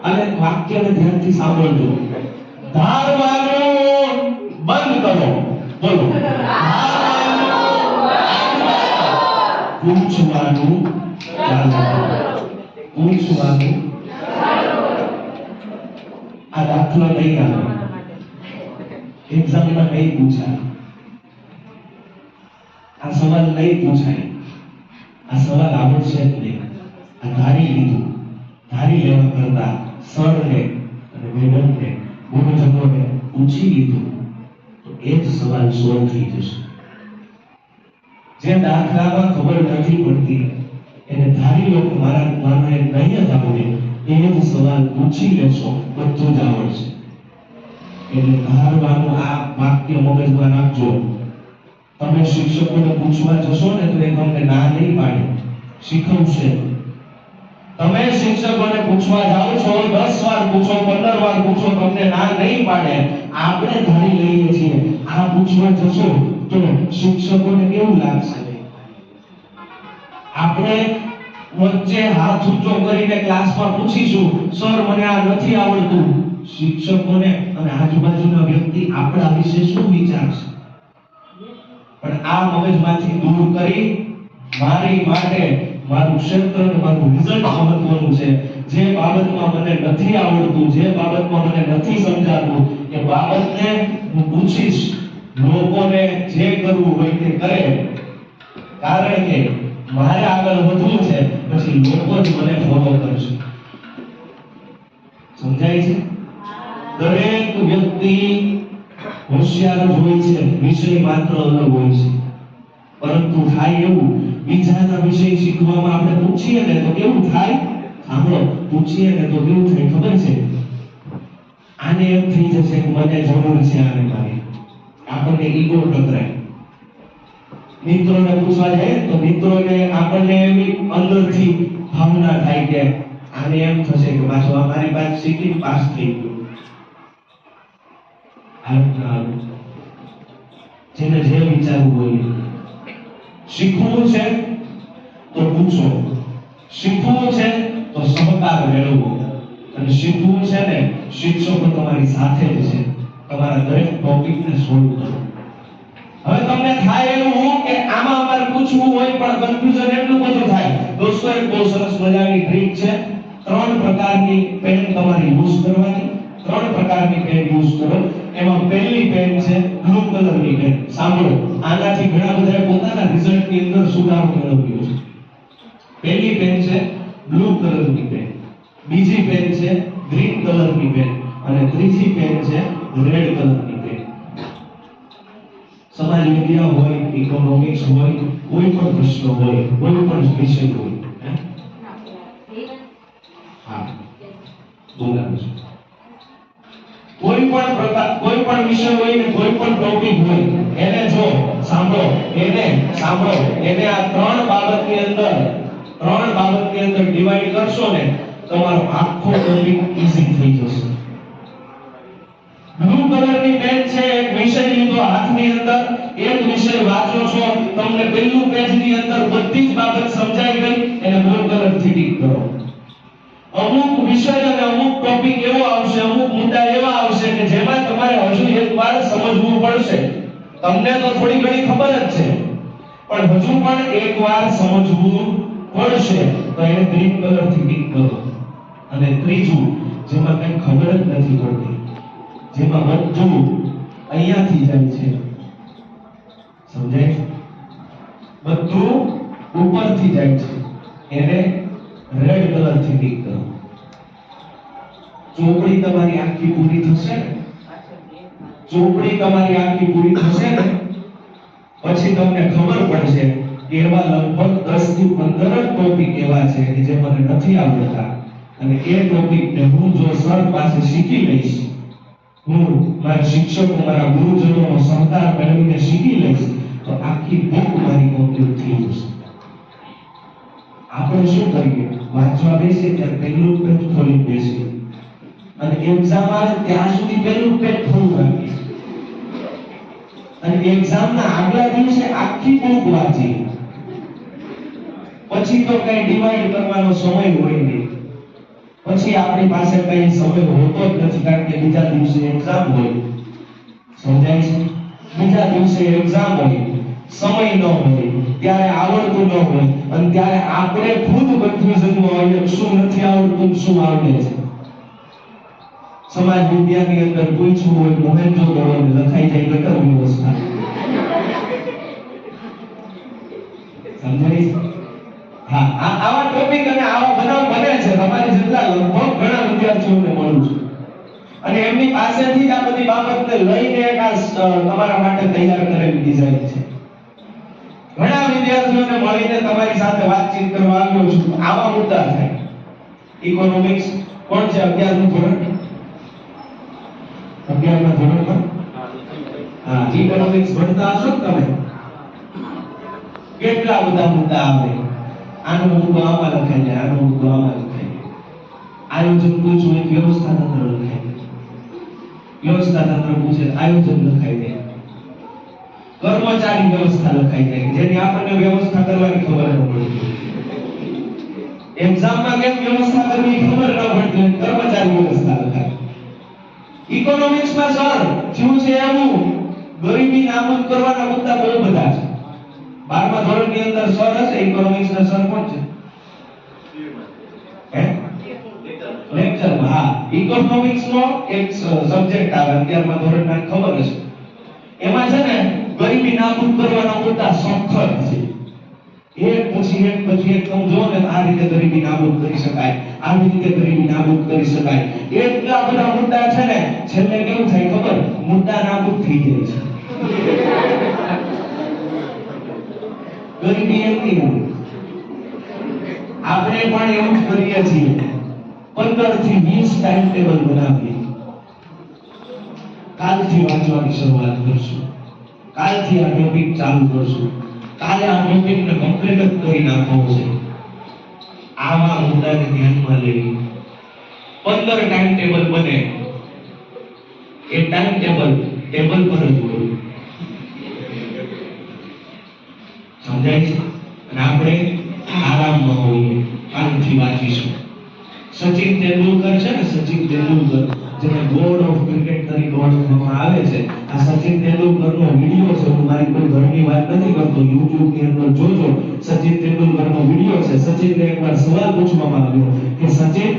અને વાક્યને ધ્યાનથી સાંભળજો. ધારવાનું બંધ કરો. બોલો. પૂછવાનું ચાલુ કરો. આ દાખલો નહીં આવે, એક્ઝામમાં નહીં પૂછાય, આ સવાલ નહીં પૂછાય, આ સવાલ આવડશે જ નહીં. આ ધારી લીધું, ધારી લેવા કરતા સરને અને મેડમને ગુરુજનોને પૂછી લીધું તો એ જ સવાલ સોલ્વ થઈ જશે. જે દાખલામાં ખબર નથી પડતી એને ધારી લો કે મારા નહીં જ આવડે, એ જ સવાલ પૂછી લેશો, બધું જ આવડશે. એટલે ધારવાનું આ વાક્ય મગજમાં રાખજો. તમે શિક્ષકોને પૂછવા જશો ને તો એ તમને ના નહીં પાડે, શીખવશે. તમે શિક્ષકોને પૂછવા જાઓ છો, 10 વાર પૂછો, 15 વાર પૂછો, તમને ના નહીં પાડે. આપણે ધારી લઈએ છીએ આ પૂછવા જશો તો શિક્ષકોને કેવું લાગશે? આપણે વચ્ચે હાથ ઊંચો કરીને ક્લાસમાં પૂછીશું, સર મને આ નથી આવડતું, શિક્ષકોને અને આજુબાજુના વ્યક્તિ આપણા વિશે શું વિચારશે? પણ આ મગજમાંથી દૂર કરી મારી માટે મારું ક્ષેત્ર અને મારું રિઝલ્ટ મહત્વનું છે. જે બાબતમાં મને નથી આવડતું, જે બાબતમાં મને નથી સમજાતું, એ બાબતને હું પૂછીશ. લોકોને જે કરવું હોય તે કરે, કારણ કે મારે આગળ વધવું છે. પછી લોકો જ મને ફોલો કરશે. સમજાય છે? દરેક વ્યક્તિ હોશિયાર જ હોય છે, વિષય માત્ર અલગ હોય છે. પરંતુ થાય એવું, બીજાના વિષય શીખવામાં આપણે પૂછીએ ને તો કેવું થાય? સાંભળો, પૂછીએ ને તો કેવું થાય ખબર છે? આને એમ થઈ જશે કે મને જરૂર છે આને મારી. આપણને ઈગો ટકરાય. મિત્રોને પૂછવા જાય તો મિત્રોને આપણને એવી અંદરથી ભાવના થાય કે આને એમ થશે કે પાછો આ મારી પાસે શીખી પાસ થઈ ગયો. જેને જે વિચારવું હોય, શીખવું છે તો પૂછો, શીખવું છે તો સહકાર મેળવો, અને શીખવું છે ને શિક્ષકો તમારી સાથે જ છે. તમારા દરેક ટોપિકને સોલ્વ કરો. હવે તમને થાય એવું કે આમાં અમારે પૂછવું હોય પણ કન્ફ્યુઝન એટલું બધું થાય. દોસ્તો, એક બહુ સરસ મજાની ટ્રીક છે. 3 પ્રકારની પેન તમારે યુઝ કરવાની. 3 પ્રકારની પેન યુઝ કરો. એમાં પહેલી પેન છે બ્લુ કલરની પેન. સાંભળો, આનાથી ઘણા બધાએ પોતાના રિઝલ્ટની અંદર સુધારો મેળવ્યો છે. પહેલી પેન છે બ્લુ કલરની પેન, બીજી પેન છે ગ્રીન કલરની પેન અને ત્રીજી પેન છે રેડ કલરની પેન. સમાજ વિદ્યા હોય, ઇકોનોમિક્સ હોય, કોઈ પણ પ્રશ્ન હોય, કોઈ પણ વિષય હોય, હા બોલાવો છો. કોઈ પણ વિષય હોય ને કોઈ પણ ટોપિક હોય, એને જો સાંભળો, એને આ 3 બાબતની અંદર ડિવાઈડ કરશો ને, તમારો આખો ટોપિક ઈઝી થઈ જશે. બ્લુ કલરની પેન તો હાથની અંદર એક વિષય વાંચો છો, તમને પહેલું પેજની અંદર બધી જ બાબત સમજાઈ ગઈ, એને બ્લુ કલરથી ટીક કરો. અમુક વિષય અને અમુક ટોપિક એવો આવશે, અમુક મુદ્દા એવા આવશે કે જેમાં તમારે હજુ એકવાર સમજવું પડશે. તમને તો થોડી ઘણી ખબર જ છે, પણ હજુ પણ એકવાર સમજવું પડશે, તો એને ગ્રીન કલરથી ટીક કરો. અને ત્રીજું, જેમાં કંઈ ખબર જ નથી પડતી, જેમાં બધું અહીંયાથી જાય છે, સમજાય? બધું ઉપરથી જાય છે, એને રેડ કલરથી ટીક કરો. ચોપડી તમારી આખી પૂરી થશે ને, ચોપડી તમારી આખી પૂરી થશે ને, પછી તમને ખબર પડશે કે એવા લગભગ 10 થી 15 ટોપિક એવા છે કે જે મને નથી આવડતા, અને એ ટોપિકને હું જો સર પાસે શીખી લઈશ, હું મારા શિક્ષકો, મારા ગુરુજનોનો સહકાર મેળવીને શીખી લઈશ, તો આખી બુક મારી કમ્પ્લીટ થઈ જશે. આપણે શું કરીએ, વાંચવા બેસીએ ત્યારે પહેલું પેજ ખોલી બેસીએ, અને એક્ઝામ આવે ત્યાં સુધી પહેલું પેજ ખોલું રાખીએ, અને એક્ઝામના આગલા દિવસે આખી બુક વાંચીએ. પછી તો કઈ ડિવાઈડ કરવાનો સમય હોય નહીં, પછી આપણી પાસે કઈ સમય હોતો જ નથી, કારણ કે બીજા દિવસે એક્ઝામ હોય. સમજાય છે? બીજા દિવસે એક્ઝામ હોય, સમય ન હોય, ત્યારે આવડતું ન હોય, અને ત્યારે આપણે ખુદ કન્ફ્યુઝનમાં હોઈએ, શું નથી આવડતું, શું આવડે છે. સમાજ વિદ્યાની અંદર પૂછવું હોય, મોહેન્જો-દડો લખાઈ જાય ગટર વ્યવસ્થા. સમજાય? હા, આવા ટોપિક અને આવા બનાવ બને છે. તમારી જેટલા લગભગ ઘણા વિદ્યાર્થીઓને મળું છું, અને એમની પાસેથી જ આ બધી બાબતને લઈને એક તમારા માટે તૈયાર કરેલી ડિઝાઇન છે. ઘણા વિદ્યાર્થીઓને મળીને તમારી સાથે વાતચીત કરવા આવ્યો છું. આવા મુદ્દા થાય. ઇકોનોમિક્સ કોણ છે? 11નું ધોરણ, 11મા ધોરણમાં, હા, ઇકોનોમિક્સ ભણતા હશો તમે. કેટલા બધા મુદ્દા આવે. આનો મુદ્દો આમાં લખાઈ જાય, આનો મુદ્દો આમાં લખાઈ જાય. આયોજન પૂછવું, એક વ્યવસ્થા તંત્ર લખાઈ જાય. વ્યવસ્થા તંત્ર પૂછે, આયોજન લખાઈ જાય. કર્મચારી વ્યવસ્થા લખાઈ જાય, જેની આપણને વ્યવસ્થા કરવાની ખબર ન પડતી. એક્ઝામમાં કેમ વ્યવસ્થા કરવી ખબર ન પડતી, કર્મચારી વ્યવસ્થા લખાય. ઇકોનોમિક્સમાં સર શું છે એવું ગરીબી નાબૂદ કરવાના મુદ્દા બહુ બધા છે. 12મા ધોરણની અંદર સર હશે, ઇકોનોમિક્સના સર કોણ છે? લેક્ચરમાં, હા, ઇકોનોમિક્સનો એક સબ્જેક્ટ આવે 11મા ધોરણના, ખબર હશે. એમાં છે ને ગરીબી નાબૂદ કરવાના મુદ્દા સખત છે. એક પછી એક તમે જો ને, આ રીતે ગરીબી નાબૂદ કરી શકાય, આવી રીતે ગરીબી નાબૂદ કરી શકાય. એટલા બધા મુદ્દા છે ને, છેલ્લે કેવું થાય ખબર? મુદ્દા નાબૂદ થઈ જાય છે. ગરીબી એમની હોય. આપણે પણ એવું જ કરીએ છીએ. 15 થી 20 ટાઈમ ટેબલ બનાવીએ. કાલથી વાંચવાની શરૂઆત કરશું, કાલથી આ ટોપિક ચાલુ કરશું, કાલે આ ટોપિકને કમ્પ્લીટ જ કરી નાખવો છે. આવા મુદ્દાને ધ્યાનમાં લેવી. 15 ટાઈમ ટેબલ બને, એ ટાઈમ ટેબલ પર જ હોય. સમજાય છે? અને આપણે આરામમાં હોઈએ. કાલથી વાંચીશું. સચિન તેંડુલકર છે ને, સચિન તેંડુલકર, જેને ગોડ ઓફ ક્રિકેટ તરીકે ઓળખવામાં આવે છે. આ સચિન તેંડુલકરનો વિડિયો છે. હું મારી કોઈ ઘરની વાત નથી કરતો, YouTube ની અંદર જોજો. સચિન તેંડુલકરનો વિડિયો છે. સચિનને એકવાર સવાલ પૂછવામાં આવ્યો કે સચિન,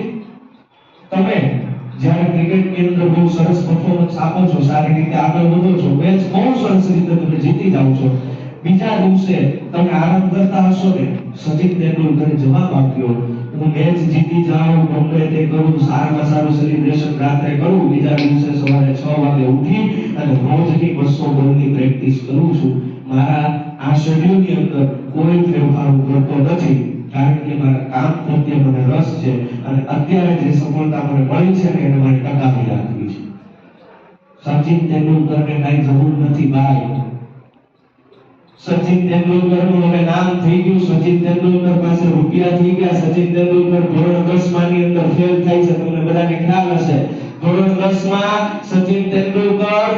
તમે જ્યારે ક્રિકેટની અંદર બહુ સરસ પરફોર્મન્સ આપો છો, સારી રીતે આગળ વધો છો, મેચ બહુ સરસ રીતે તમે જીતી જાઓ છો, બીજા દિવસે તમે આરામ કરતા હશો ને? સચિન તેંડુલકરે જવાબ આપ્યો, હું મેચ જીતી જાઉં, ગમે તે કરું, સારામાં સારું સેલિબ્રેશન રાત્રે કરું, બીજા દિવસે સવારે 6 વાગે ઉઠી અને રોજની 200 બોલની પ્રેક્ટિસ કરું છું. મારા આ શેડ્યુલની અંદર કોઈ ફેરફાર કરતો નથી, કારણ કે મારા કામ પ્રત્યે મને રસ છે, અને અત્યારે જે સફળતા મને મળી છે ને, એને મારે ટકાવી રાખવી છે. સચિન તેંડુલકરને કાંઈ જરૂર નથી ભાઈ. સચિન તેંડુલકરનું હવે નામ થઈ ગયું. સચિન તેંડુલકર પાસે રૂપિયા થઈ ગયા. સચિન તેંડુલકર ધોરણ 10 ની અંદર ફેલ થાય છે. તમને બધાને ખ્યાલ હશે. ધોરણ 10 માં સચિન તેંડુલકર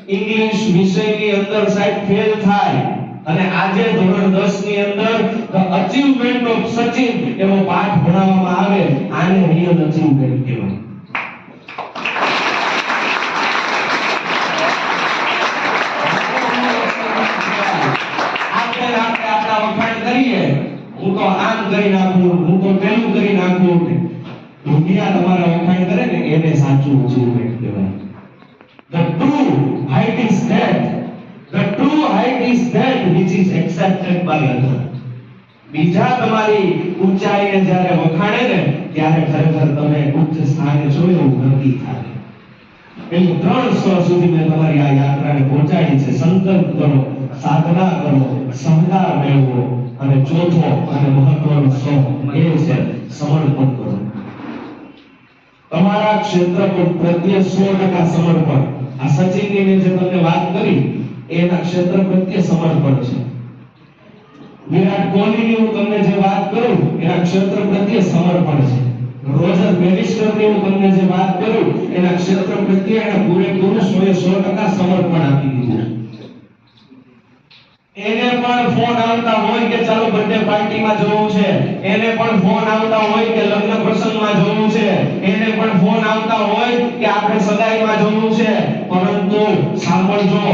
ઇંગ્લિશ વિષયની અંદર સાહેબ ફેલ થાય અને આજે ધોરણ 10 ની અંદર ધ અચીવમેન્ટ ઓફ સચિન એવો પાઠ ભણાવવામાં આવે, આને રિયલ અચીવમેન્ટ કહેવાય. આપણે આપણા વખાણ કરીએ, હું તો આમ કરી નાખું, હું તો પેલું કરી નાખું, દુનિયા તમારા વખાણ કરે ને એને સાચું અચીવમેન્ટ કહેવાય. The true height is that. The true height is that which is accepted by others. બીજા તમારી ઊંચાઈને જ્યારે વખાણે ને ત્યારે ખરેખર તમે ઉચ્ચ સ્થાને છો એવું નક્કી થાય. પેલું 3 સ્વ સુધી મેં તમારી આ યાત્રાને પહોંચાડી છે. સંકલ્પ કરો, સાધના કરો, સહકાર મેળવો, અને ચોથો અને મહત્વનો સ્વ એ છે સમર્પણ કરો. તમારા ક્ષેત્ર પ્રત્યે 100% સમર્પણ. આ સચિનની મેં જે તમને વાત કરી એના ક્ષેત્ર પ્રત્યે સમર્પણ છે. વિરાટ કોહલીની હું તમને જે વાત કરું એના ક્ષેત્ર પ્રત્યે સમર્પણ છે. રોજર બેનિસ્ટરની હું તમને જે વાત કરું એના ક્ષેત્ર પ્રત્યે એને પૂરેપૂરું 100% સમર્પણ આપી દીધું. એને પણ ફોન આવતા હોય કે ચાલો બર્થડે પાર્ટીમાં જવું છે, એને પણ ફોન આવતા હોય કે લગ્ન પ્રસંગમાં જવું છે, એને પણ ફોન આવતા હોય કે આપણે સગાઈમાં જવું છે, પરંતુ સાંભળજો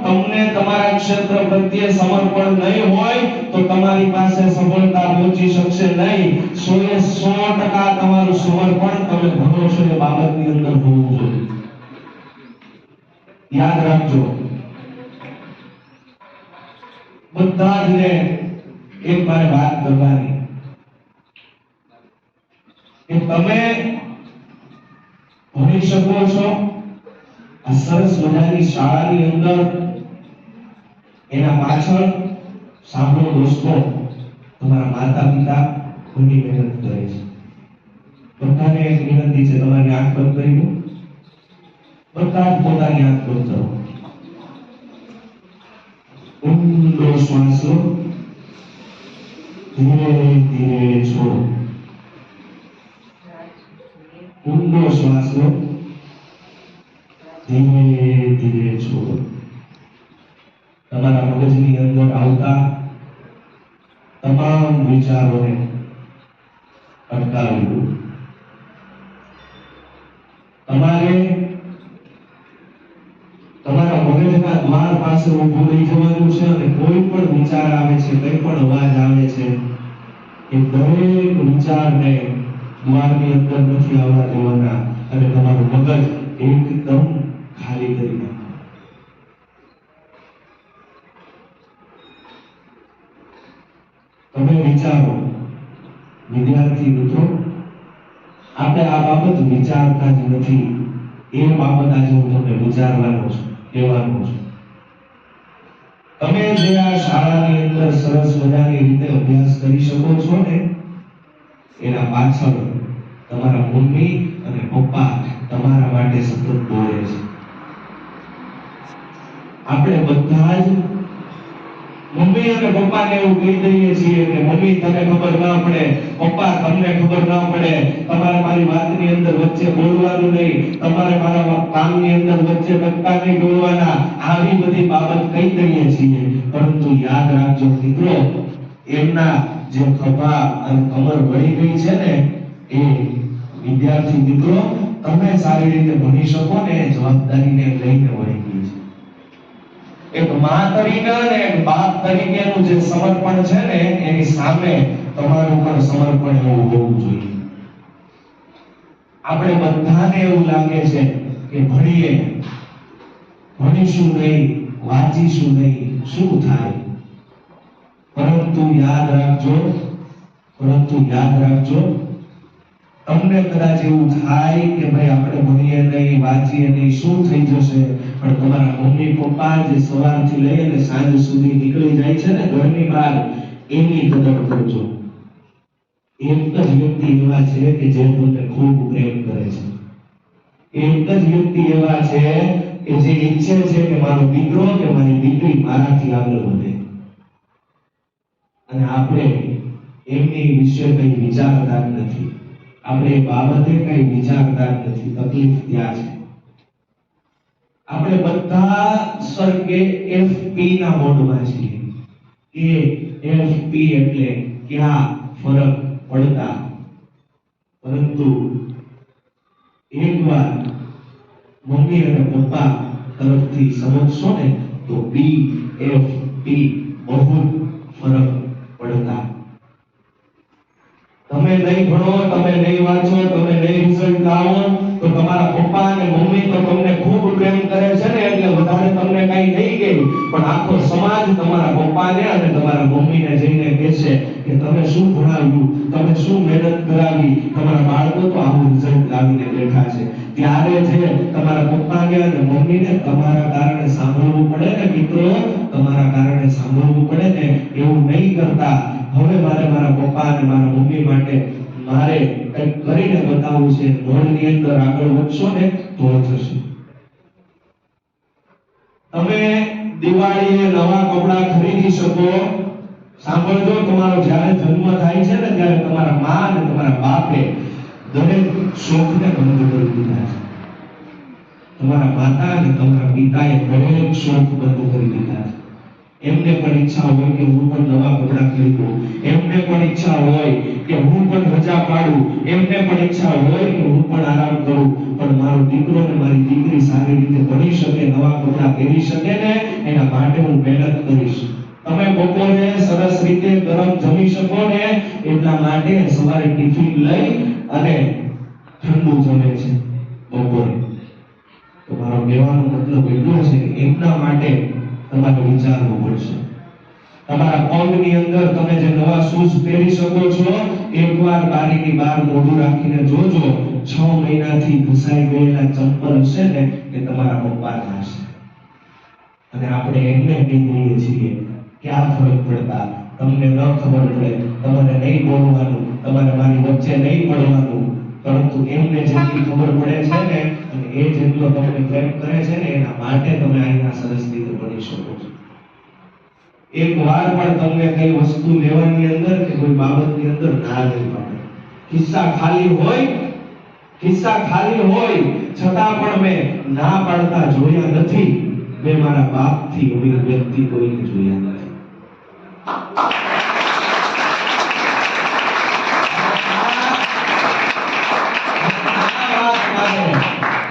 તમને તમારા ક્ષેત્ર પ્રત્યે સમર્પણ નહીં હોય તો તમારી પાસે સફળતા પહોંચી શકશે નહીં. 100% તમારું સમર્પણ તમે ભણો છો એ બાબતની અંદર હોવું જોઈએ. યાદ રાખજો, બધા જ ને એક વાર વાત કરવાની કે તમે ભણી શકો છો આ સરસ મજાની શાળાની અંદર, એના પાછળ સાંભળો દોસ્તો, તમારા માતા પિતા ઘણી મહેનત કરે છે. બધાને એક વિનંતી છે, તમારી આંખ બંધ કરી દો, બધા જ પોતાની આંખ બંધ કરો. ઊંડો શ્વાસ લો, ધીરે ધીરે છોડો. ઊંડો શ્વાસ લો, ધીરે ધીરે છોડો. તમારા મગજની અંદર આવતા તમામ વિચારોને અટકાવી દો. તમારે તમારા મગજના દ્વાર પાસે ઊભું રહી જવાનું છે અને કોઈ પણ વિચાર આવે છે, કંઈ પણ અવાજ આવે છે, એ દરેક વિચારને દ્વારની અંદર નથી આવવા દેવાના અને તમારું મગજ એકદમ ખાલી કરી નાખો. તમે વિચારો, વિદ્યાર્થી મિત્રો, આપણે આ બાબત વિચારતા જ નથી. એ બાબત આજે હું તમને વિચારવાનો છું, કહેવાનું છું. તમે જે આ શાળાની અંદર સરસ મજાની રીતે અભ્યાસ કરી શકો છો ને, એના પાછળ તમારા મમ્મી અને પપ્પા તમારા માટે સતત દોડે છે. આપણે બધા જ મમ્મી અને પપ્પાને એવું કહી દઈએ છીએ કે મમ્મી તને ખબર ના પડે, પપ્પા તમને ખબર ના પડે, તમારે મારી વાતની અંદર વચ્ચે બોલવાનું નહીં, તમારે મારા કામની અંદર વચ્ચે ટપકા નહીં બોલવાના, આવી બધી બાબત કહી દઈએ છીએ. પરંતુ યાદ રાખજો મિત્રો, એમના જે ખભા અને કમર વળી ગઈ છે ને, એ વિદ્યાર્થી મિત્રો તમે સારી રીતે ભણી શકો ને એ જવાબદારીને લઈને વળી ગઈ છે. એક માં તરીકે અને એક બાપ તરીકેનું જે સમર્પણ છે ને, એની સામે તમારું પણ સમર્પણ એવું હોવું જોઈએ. આપણે બધાને એવું લાગે છે કે ભણીશું નહીં, વાંચીશું નહીં, શું થાય? પરંતુ યાદ રાખજો, તમને કદાચ એવું થાય કે ભાઈ આપણે ભણીએ નહીં, વાંચીએ નહીં, શું થઈ જશે? પણ તમારા મમ્મી પપ્પા જે સવારથી લઈ અને સાંજ સુધી નીકળી જાય છે ને ઘરની બહાર, એની કદર કરજો. એક જ વ્યક્તિ એવા છે કે જે તમને ખૂબ પ્રેમ કરે છે. એક જ વ્યક્તિ એવા છે કે જે ઈચ્છે છે કે મારો દીકરો કે મારી દીકરી મારાથી આગળ વધે. અને આપણે એમની વિશે કંઈ વિચારતા નથી, આપણે એ બાબતે કંઈ વિચારતા નથી. તકલીફ ત્યાં છે. આપણે બધા સ્વર્ગે એફપી ના મોડમાં છીએ. કે એફપી એટલે ક્યાં ફરક પડતા. પરંતુ એકવાર મમ્મી અને પપ્પા તરફથી સમજશો ને તો BFP બહુ ફરક પડતા. તમે નહીં ભણો, તમે નહીં વાંચો, તમે નહીં રિઝલ્ટ લાવો તો તમારા પપ્પા અને મમ્મી તો તમને ખૂબ પ્રેમ કરે છે ને એટલે વધારે તમને કઈ નહીં કહે, પણ આખો સમાજ તમારા પપ્પાને અને તમારા મમ્મીને જઈને કહેશે કે તમે શું ભણાવ્યું, તમે શું મહેનત કરાવી, તમારા બાળકો તો આવું રિઝલ્ટ લાવીને બેઠા છે. ત્યારે જે તમારા પપ્પાને અને મમ્મીને તમારા કારણે સાંભળવું પડે ને મિત્રો, તમારા કારણે સાંભળવું પડે ને, એવું નહીં કરતા. હવે મારે મારા પપ્પા અને મારા મમ્મી માટે મારે કંઈક કરીને બતાવવું છે. મોડની અંદર આગળ વધશો ને તો થશે. તમે દિવાળીએ નવા કપડાં ખરીદી શકો. સાંભળજો, તમારો જ્યારે જન્મ થાય છે ને ત્યારે તમારા મા અને તમારા બાપે દરેક શોખને બંધ કરી દીધા છે. તમારા માતા અને તમારા પિતાએ દરેક શોખ બંધ કરી દીધા છે. એમને પણ ઈચ્છા હોય કે હું પણ નવા કપડાં ખરીદું, એમને પણ ઈચ્છા હોય કે હું પણ રજા પાડું, એમને પણ ઈચ્છા હોય કે હું પણ આરામ કરું, પણ મારો દીકરો ને મારી દીકરી સારી રીતે ભણી શકે, નવા કપડાં પહેરી શકે ને એના માટે હું મહેનત કરીશ. તમે બપોરે સરસ રીતે ગરમ જમી શકો ને એટલા માટે સવારે ટિફિન લઈ અને ઠંડુ જમે છે બપોરે. તો મારો કહેવાનો મતલબ એટલો છે કે એમના માટે તમારે વિચારવું પડશે. તમારા પગની અંદર તમે જે નવા શૂઝ પહેરી શકો છો, એકવાર બારીની બહાર મોઢું રાખીને જોજો, 6 મહિનાથી ઘસાઈ ગયેલા ચંપલ છે ને એ તમારા પપ્પાના હશે. અને આપણે એમને કહી દઈએ છીએ ક્યાં ફરક પડતા, તમને ન ખબર પડે, તમારે નહીં બોલવાનું, તમારે મારી વચ્ચે નહીં પડવાનું, પરંતુ એમને જેટલી ખબર પડે છે ને અને એ જેટલો તમને પ્રેમ કરે છે ને એના માટે તમે અહીંયા સરસ રીતે ભણી શકો છો. એક વાર પણ તમને કઈ વસ્તુ લેવાની અંદર કે કોઈ બાબતની અંદર ના લેવી પડે. ખિસ્સા ખાલી હોય છતાં પણ મેં ના પાડતા જોયા નથી. મેં મારા બાપથી અમીર વ્યક્તિ કોઈને જોયા નથી.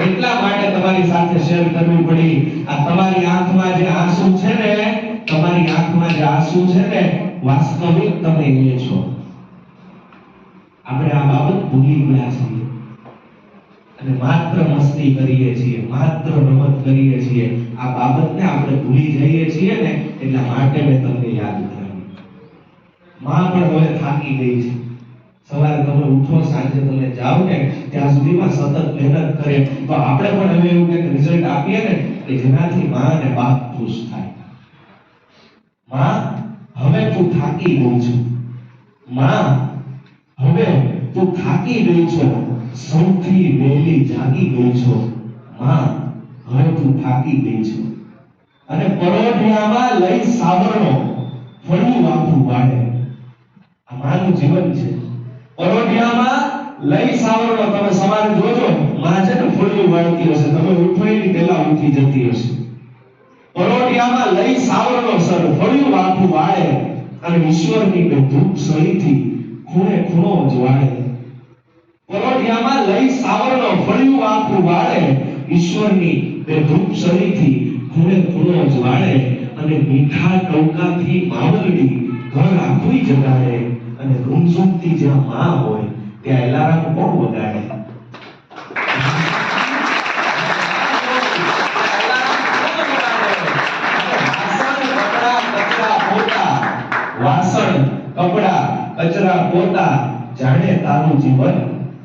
એટલા માટે તમારી સાથે શેર કરવી પડી. આ તમારી આંખમાં જે આંસુ છે ને, તમારી આંખમાં જે આંસુ છે ને, વાસ્તવિક તમે એ છો. આપણે આ બાબત ભૂલી ગયા છીએ અને માત્ર મસ્તી કરીએ છીએ, માત્ર રમત કરીએ છીએ. આ બાબતને આપણે ભૂલી જઈએ છીએ ને એટલા માટે મેં તમને યાદ કરાવી. માં પણ હવે થાકી ગઈ છે. સવારે તમે ઉઠો, સાંજે તમે જાઓ ને ત્યાં સુધીમાં સતત મહેનત કરે તો આપણે પણ હવે એવું કંઈક રિઝલ્ટ આપીએ ને કે જેનાથી માં અને બાપ ખુશ થાય. માં, હવે તું થાકી ગઈ છે. માં, હવે તું થાકી ગઈ છો, સૌથી વહેલી જાગી ગઈ છો. માં, હવે તું થાકી ગઈ છો. અને પરોઢિયામાં લઈ સાવરણો ફળું વાપરું વાળે. આ માનું જીવન છે. પરોઢિયામાં લઈ સાવરણો, તમે સવારે જોજો માં છે ને ફળિયું વાળતી હશે, તમે ઉઠો એની પહેલા ઉઠી જતી હશે. પરોઢિયામાં લઈ સાવરણો સર ફળિયું વાપરું વાળે અને ઈશ્વરની બે ધૂપ સળીથી ખૂણે ખૂણો જ્વાળે. પરોઢિયામાં લઈ સાવરણો ફળિયું વાપરું વાળે, ઈશ્વરની બે ધૂપ સળીથી ખૂણે ખૂણો જ્વાળે. અને મીઠા ટૌકાથી માવલડી ઘર આખું જગાડે. અને રૂમઝૂમથી જ્યાં માં હોય ત્યાં એલાર્મ કોણ વગાડે? વાસણ, કપડા, કચરા, પોતા જાણે તારું જીવન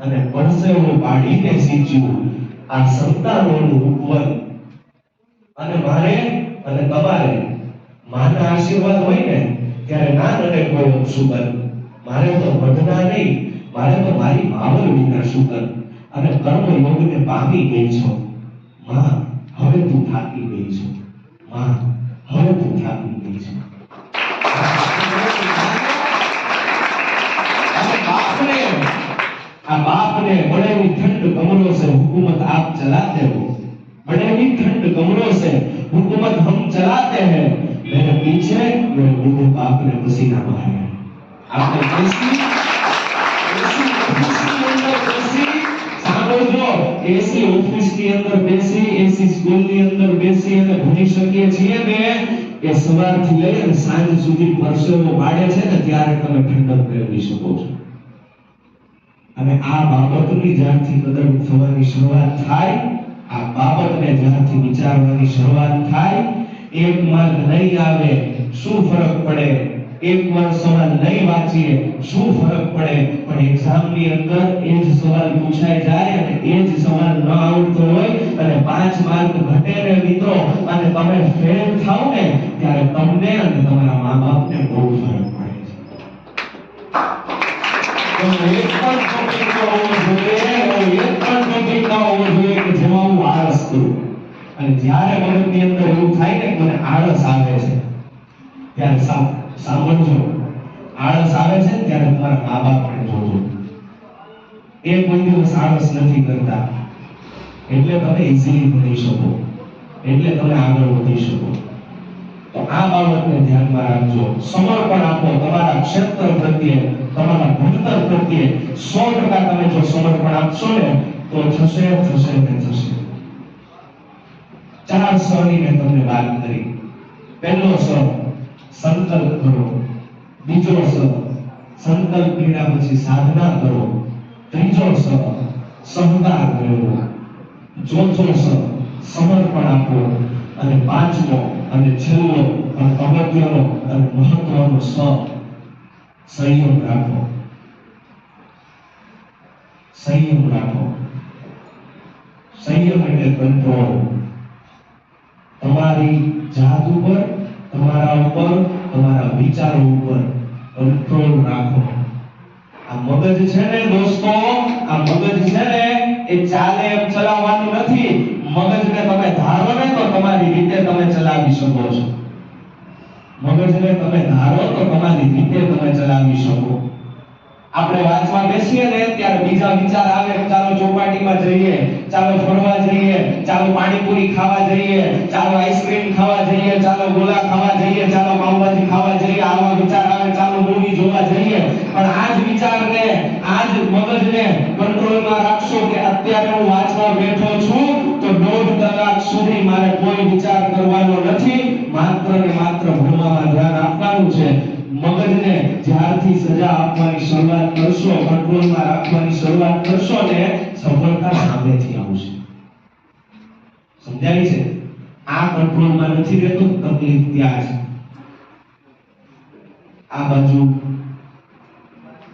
અને પરસેવો પાડીને સીંચ્યું આ સંતાનોનું ઉપવન. અને મારે અને તમારે માના આશીર્વાદ હોય ને ત્યારે ના નડે કોઈ અપશુકન. મારે તો વધના નહીં, મારે તો મારી માવલડીના શુકન. અને કર્મ યોગને પામી ગઈ છો. માં, હવે તું થાકી ગઈ છો. માં, હવે તું થાકી ગઈ છો. बाप ने बड़े ही ठंड कमरों से हुकूमत आप चलाते हो. बड़े ही ठंड कमरों से हुकूमत हम चलाते हैं, मेरे पीछे मेरे बूढ़े बाप ने पसीना बहाया। आपने कैसी એસી ઓફિસ ની અંદર બેસી, એસી સ્કૂલ ની અંદર બેસી અને ભણી શકીએ છીએ ને એ સવારથી લઈ અને સાંજ સુધી પરસેવો પાડે છે ને ત્યારે તમે ઠંડક મેળવી શકો છો। અને આ બાબતની જ્યારથી કદર થવાની શરૂઆત થાય, આ બાબતને જ્યારથી વિચારવાની શરૂઆત થાય, એક માર્ક નહીં આવે શું ફરક પડે, એક વાર સવાલ નહીં વાંચીએ શું ફરક પડે, પણ એક્ઝામ ની અંદર એ જ સવાલ પૂછાઈ જાય અને એ જ સવાલ ન આવડતો હોય અને 5 માર્ક ઘટે ને મિત્રો અને તમે ફેલ થાઓ ને ત્યારે તમને અને તમારા મા-બાપને બહુ ફરક પડે છે। તો એક પણ ટોપિક ન હોવો જોઈએ કે જેમાં હું આળસ કરું, અને જ્યારે મગજની અંદર એવું થાય ને કે મને આળસ આવે છે ત્યારે સાંભળજો, આળસ આવે છે ને ત્યારે તમારા મા-બાપને જોજો, એ કોઈ દિવસ આળસ નથી કરતા એટલે તમે ઈઝીલી ભણી શકો, એટલે તમે આગળ વધી શકો। તો આ બાબતને ધ્યાનમાં રાખજો, સમર્પણ આપો તમારા ક્ષેત્ર પ્રત્યે, તમારા ભણતર પ્રત્યે 100% તમે જો સમર્પણ આપશો ને તો થશે ને થશે। 4 સની મેં તમને વાત કરી। પહેલો સ સંકલ્પ કરો, બીજો સ સંકલ્પ કર્યા પછી સાધના કરો, ત્રીજો સ સહકાર મેળવો, ચોથો સ સમર્પણ આપો, અને પાંચમો અને છેલ્લો અને અગત્યનો અને મહત્વનો સ સંયમ રાખો। સંયમ રાખો, સંયમ એટલે કંટ્રોલ, તમારી જાત ઉપર, તમારા ઉપર, તમારા વિચારો ઉપર કંટ્રોલ રાખો। આ મગજ છે ને દોસ્તો, આ મગજ છે ને એ ચાલે એમ ચલાવવાનું નથી, મગજને તમે ધારો ને તો તમારી રીતે તમે ચલાવી શકો છો, મગજને તમે ધારો તો તમારી રીતે તમે ચલાવી શકો। આપણે વાંચવા બેસીએ ને ત્યારે બીજા વિચાર આવે, ચાલો ચોપાટીમાં જઈએ, ચાલો ફરવા જઈએ, ચાલો પાણીપુરી ખાવા જઈએ, ચાલો આઈસ્ક્રીમ ખાવા જઈએ, ચાલો ગોલા ખાવા જઈએ, ચાલો પાવભાજી ખાવા જઈએ, આવા વિચાર આવે, ચાલો મૂવી જોવા જઈએ, પણ આ જ વિચારને, આ જ મગજને કંટ્રોલમાં રાખશો કે અત્યારે હું વાંચવા બેઠો છું તો 1.5 કલાક સુધી મારે કોઈ વિચાર કરવાનો નથી, માત્ર ને માત્ર ભણવામાં ધ્યાન આપવાનું છે। મગજને જ્યારથી સજા આપવાની શરૂઆત કરશો, કંટ્રોલમાં રાખવાની શરૂઆત કરશો ને સફળતા સામેથી આવશે। સમજાય છે? આ કંટ્રોલમાં નથી રહેતું, તકલીફ ત્યાં છે। આ બાજુ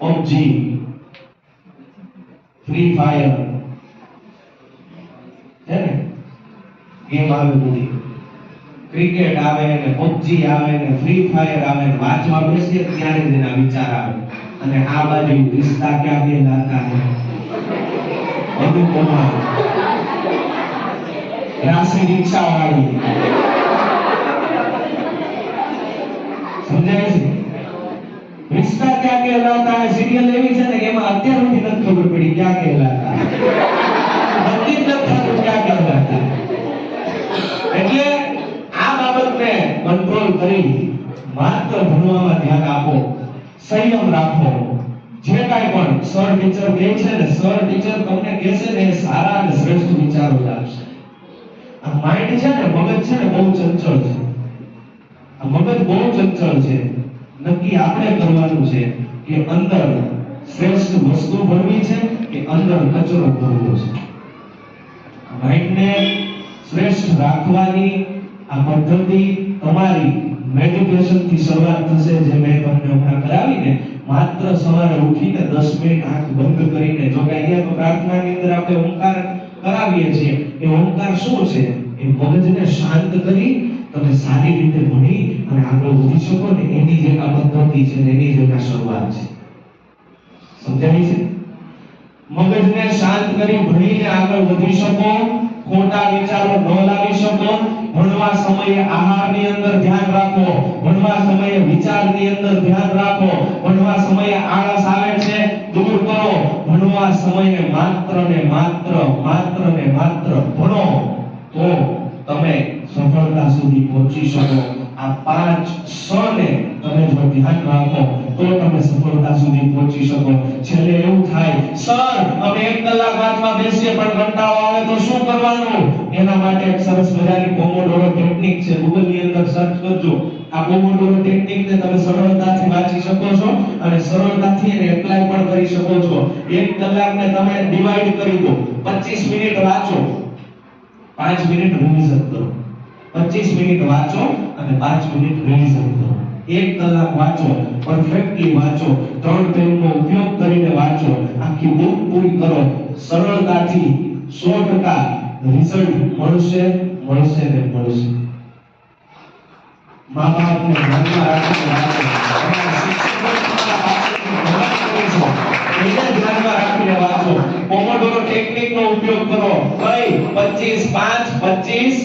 PUBG, ફ્રી ફાયર છે ને ગેમ આવે, બધી ક્રિકેટ આવે ને PUBG આવે ને ફ્રી ફાયર આવે ને વાંચવા બેસીએ ત્યારે જ એના વિચાર આવે, અને આ બાજુ રિશ્તા ક્યાં કહેલાતા હે, અનુપમા, રાશિ રિક્ષા વાળી, સમજાય છે? રિશ્તા ક્યાં કહેલાતા હે સિરિયલ એવી છે ને કે એમાં અત્યાર સુધી નથી ખબર પડી ક્યાં કહેલાતા, નક્કી નથી થતું ક્યાં કહેલાતા। એટલે આ બાબતને કંટ્રોલ કરી માત્ર ભણવામાં ધ્યાન આપો, સંયમ રાખો। જે કાંઈ પણ સર ટીચર કહે છે ને, સર ટીચર તમને કહેશે ને એ સારા અને શ્રેષ્ઠ વિચારો જ આપશે। આ માઇન્ડ છે ને, મગજ છે ને બહુ ચંચળ છે, આ મગજ બહુ ચંચળ છે। નક્કી આપણે કરવાનું છે કે અંદર શ્રેષ્ઠ વસ્તુ ભરવી છે કે અંદર કચરો ભરવો છે। માઇન્ડને શ્રેષ્ઠ રાખવાની આ પદ્ધતિ તમારી મેડિટેશન થી શરૂઆત થશે, જે મેં તમને હમણાં કરાવીને, માત્ર સવારે ઉઠીને 10 મિનિટ આંખ બંધ કરીને, જો કે અહીંયા તો પ્રાર્થનાની અંદર આપણે ઓમકાર કરાવીએ છીએ, એ ઓમકાર શું છે? એ મગજને શાંત કરી તમે સારી રીતે ભણી અને આગળ વધી શકો ને એની જે આ પદ્ધતિ છે, એની જે આ શરૂઆત છે। સમજાય છે? મગજને શાંત કરી ભણીને આગળ વધી શકો, ખોટા વિચારો ન લાવી શકો, ભણવા સમયે આહારની અંદર ધ્યાન રાખો, ભણવા સમયે વિચારની અંદર ધ્યાન રાખો, ભણવા સમયે આળસ આવે છે દૂર કરો, ભણવા સમયે માત્ર ને માત્ર ભણો, તો તમે સફળતા સુધી પહોંચી શકો. આ 5 સ ને તમે જો ધ્યાન રાખો તો તમે સફળતા સુધી પહોંચી શકો. છેલ્લે એવું થાય, સર અમે 1 કલાક વાંચવા બેસીએ પણ કંટાળો આવે તો શું કરવાનું? એના માટે એક સરસ મજાની પોમોડોરો ટેકનિક છે, ગૂગલ ની અંદર સર્ચ કરજો. આ પોમોડોરો ટેકનિક ને તમે સરળતાથી વાંચી શકો છો અને સરળતાથી એને એપ્લાય પણ કરી શકો છો. 1 કલાકને તમે ડિવાઈડ કરી દો. 25 મિનિટ વાંચો, 5 મિનિટ રિવિઝન કરો. 25 મિનિટ વાંચો અને 5 મિનિટ રિવિઝન કરો. 1 કલાક વાંચો, પરફેક્ટલી વાંચો, 3 પેનનો ઉપયોગ કરીને વાંચો, આખી બુક પૂરી કરો. સરળતાથી 100% રિઝલ્ટ મળશે ને મળશે. મા બાપને ધ્યાનમાં રાખીને વાંચો. તમારા શિક્ષકો તમારા બાળકોને મદદ કરે છે, એને ધ્યાનમાં રાખીને વાંચો. પોમોડોરો ટેકનિકનો ઉપયોગ કરો. કઈ? 25 5 25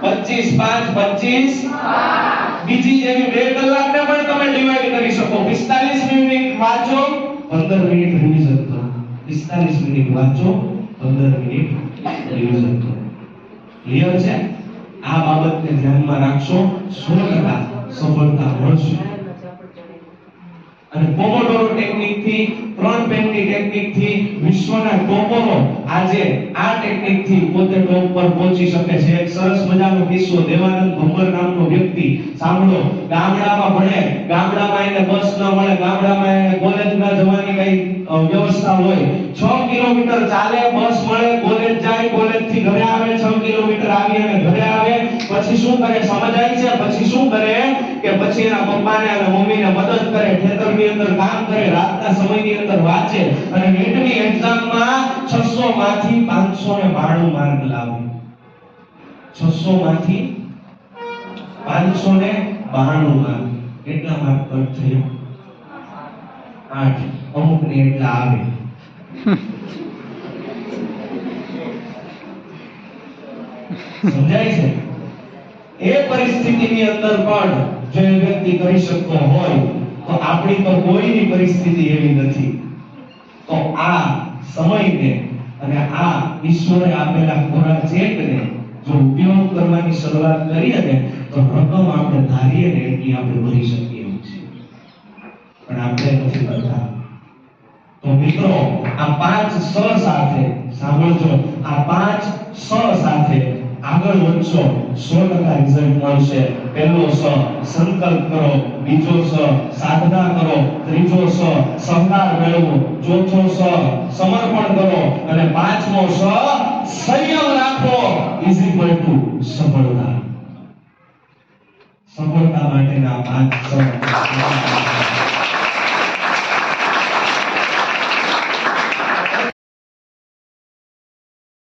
25 5 25 બીજી જેવી 2 કલાકને પણ તમે ડિવાઈડ કરી શકો. 45 મિનિટ વાંચો, 15 મિનિટ રિવિઝન કરો. 45 મિનિટ વાંચો, 15 મિનિટ રિવિઝન કરો. ક્લિયર છે? આ બાબતને ધ્યાનમાં રાખશો, 100% સફળતા મળશે. અને પોમોડોરો ટેકનિકથી, 3 પેનની ટેકનિકથી વિશ્વના ટોપરો આજે આ ટેકનિકથી પોતે ટોપ પર પહોંચી શકે છે. એક સરસ મજાનો કિસ્સો, દેવાનંદ ભંબર નામનો વ્યક્તિ, સાંભળો. ગામડામાં ભણે, ગામડામાં એને બસ ન મળે, ગામડામાં એને કોલેજ ના જવાની કઈ વ્યવસ્થા હોય. 6 કિલોમીટર ચાલે, બસ મળે, કોલેજ જાય, કોલેજ થી ઘરે આવે, 6 કિલોમીટર આવી અને ઘરે આવે. પછી શું કરે? સમજાય છે? પછી શું કરે કે પછી એના પપ્પાને અને મમ્મીને મદદ કરે, ખેતરની અંદર કામ કરે, રાતના સમયની અંદર વાંચે અને નીટની એક્ઝામમાં 600 માંથી 592 માર્ક લાવે. 600 માંથી 592 માર્ક. કેટલા માર્ક કટ થયા? 8. અમુક ને એટલા આવે. સમજાય છે? એ પરિસ્થિતિની અંદર પણ જો એ વ્યક્તિ કરી શકતો હોય તો આપણી તો કોઈની પરિસ્થિતિ એવી નથી. તો આ સમયને અને આ ઈશ્વરે આપેલા ખોરાક ચેકને જો ઉપયોગ કરવાની શરૂઆત કરીએ ને તો રકમ આપણે ધારીએ ને એટલી આપણે ભરી શકીએ એમ છે. પણ આપણે નથી કરતા. તો મિત્રો, આ 5 સ સાથે સાંભળજો, આ 5 સ સાથે આગળ વધશો, 100% રિઝલ્ટ મળશે. પહેલો સ સંકલ્પ કરો, બીજો સ સાધના કરો, ત્રીજો સ સહકાર મેળવો, ચોથો સ સમર્પણ કરો અને 5મો સ સંયમ રાખો = સફળતા. સફળતા માટેના 5 સ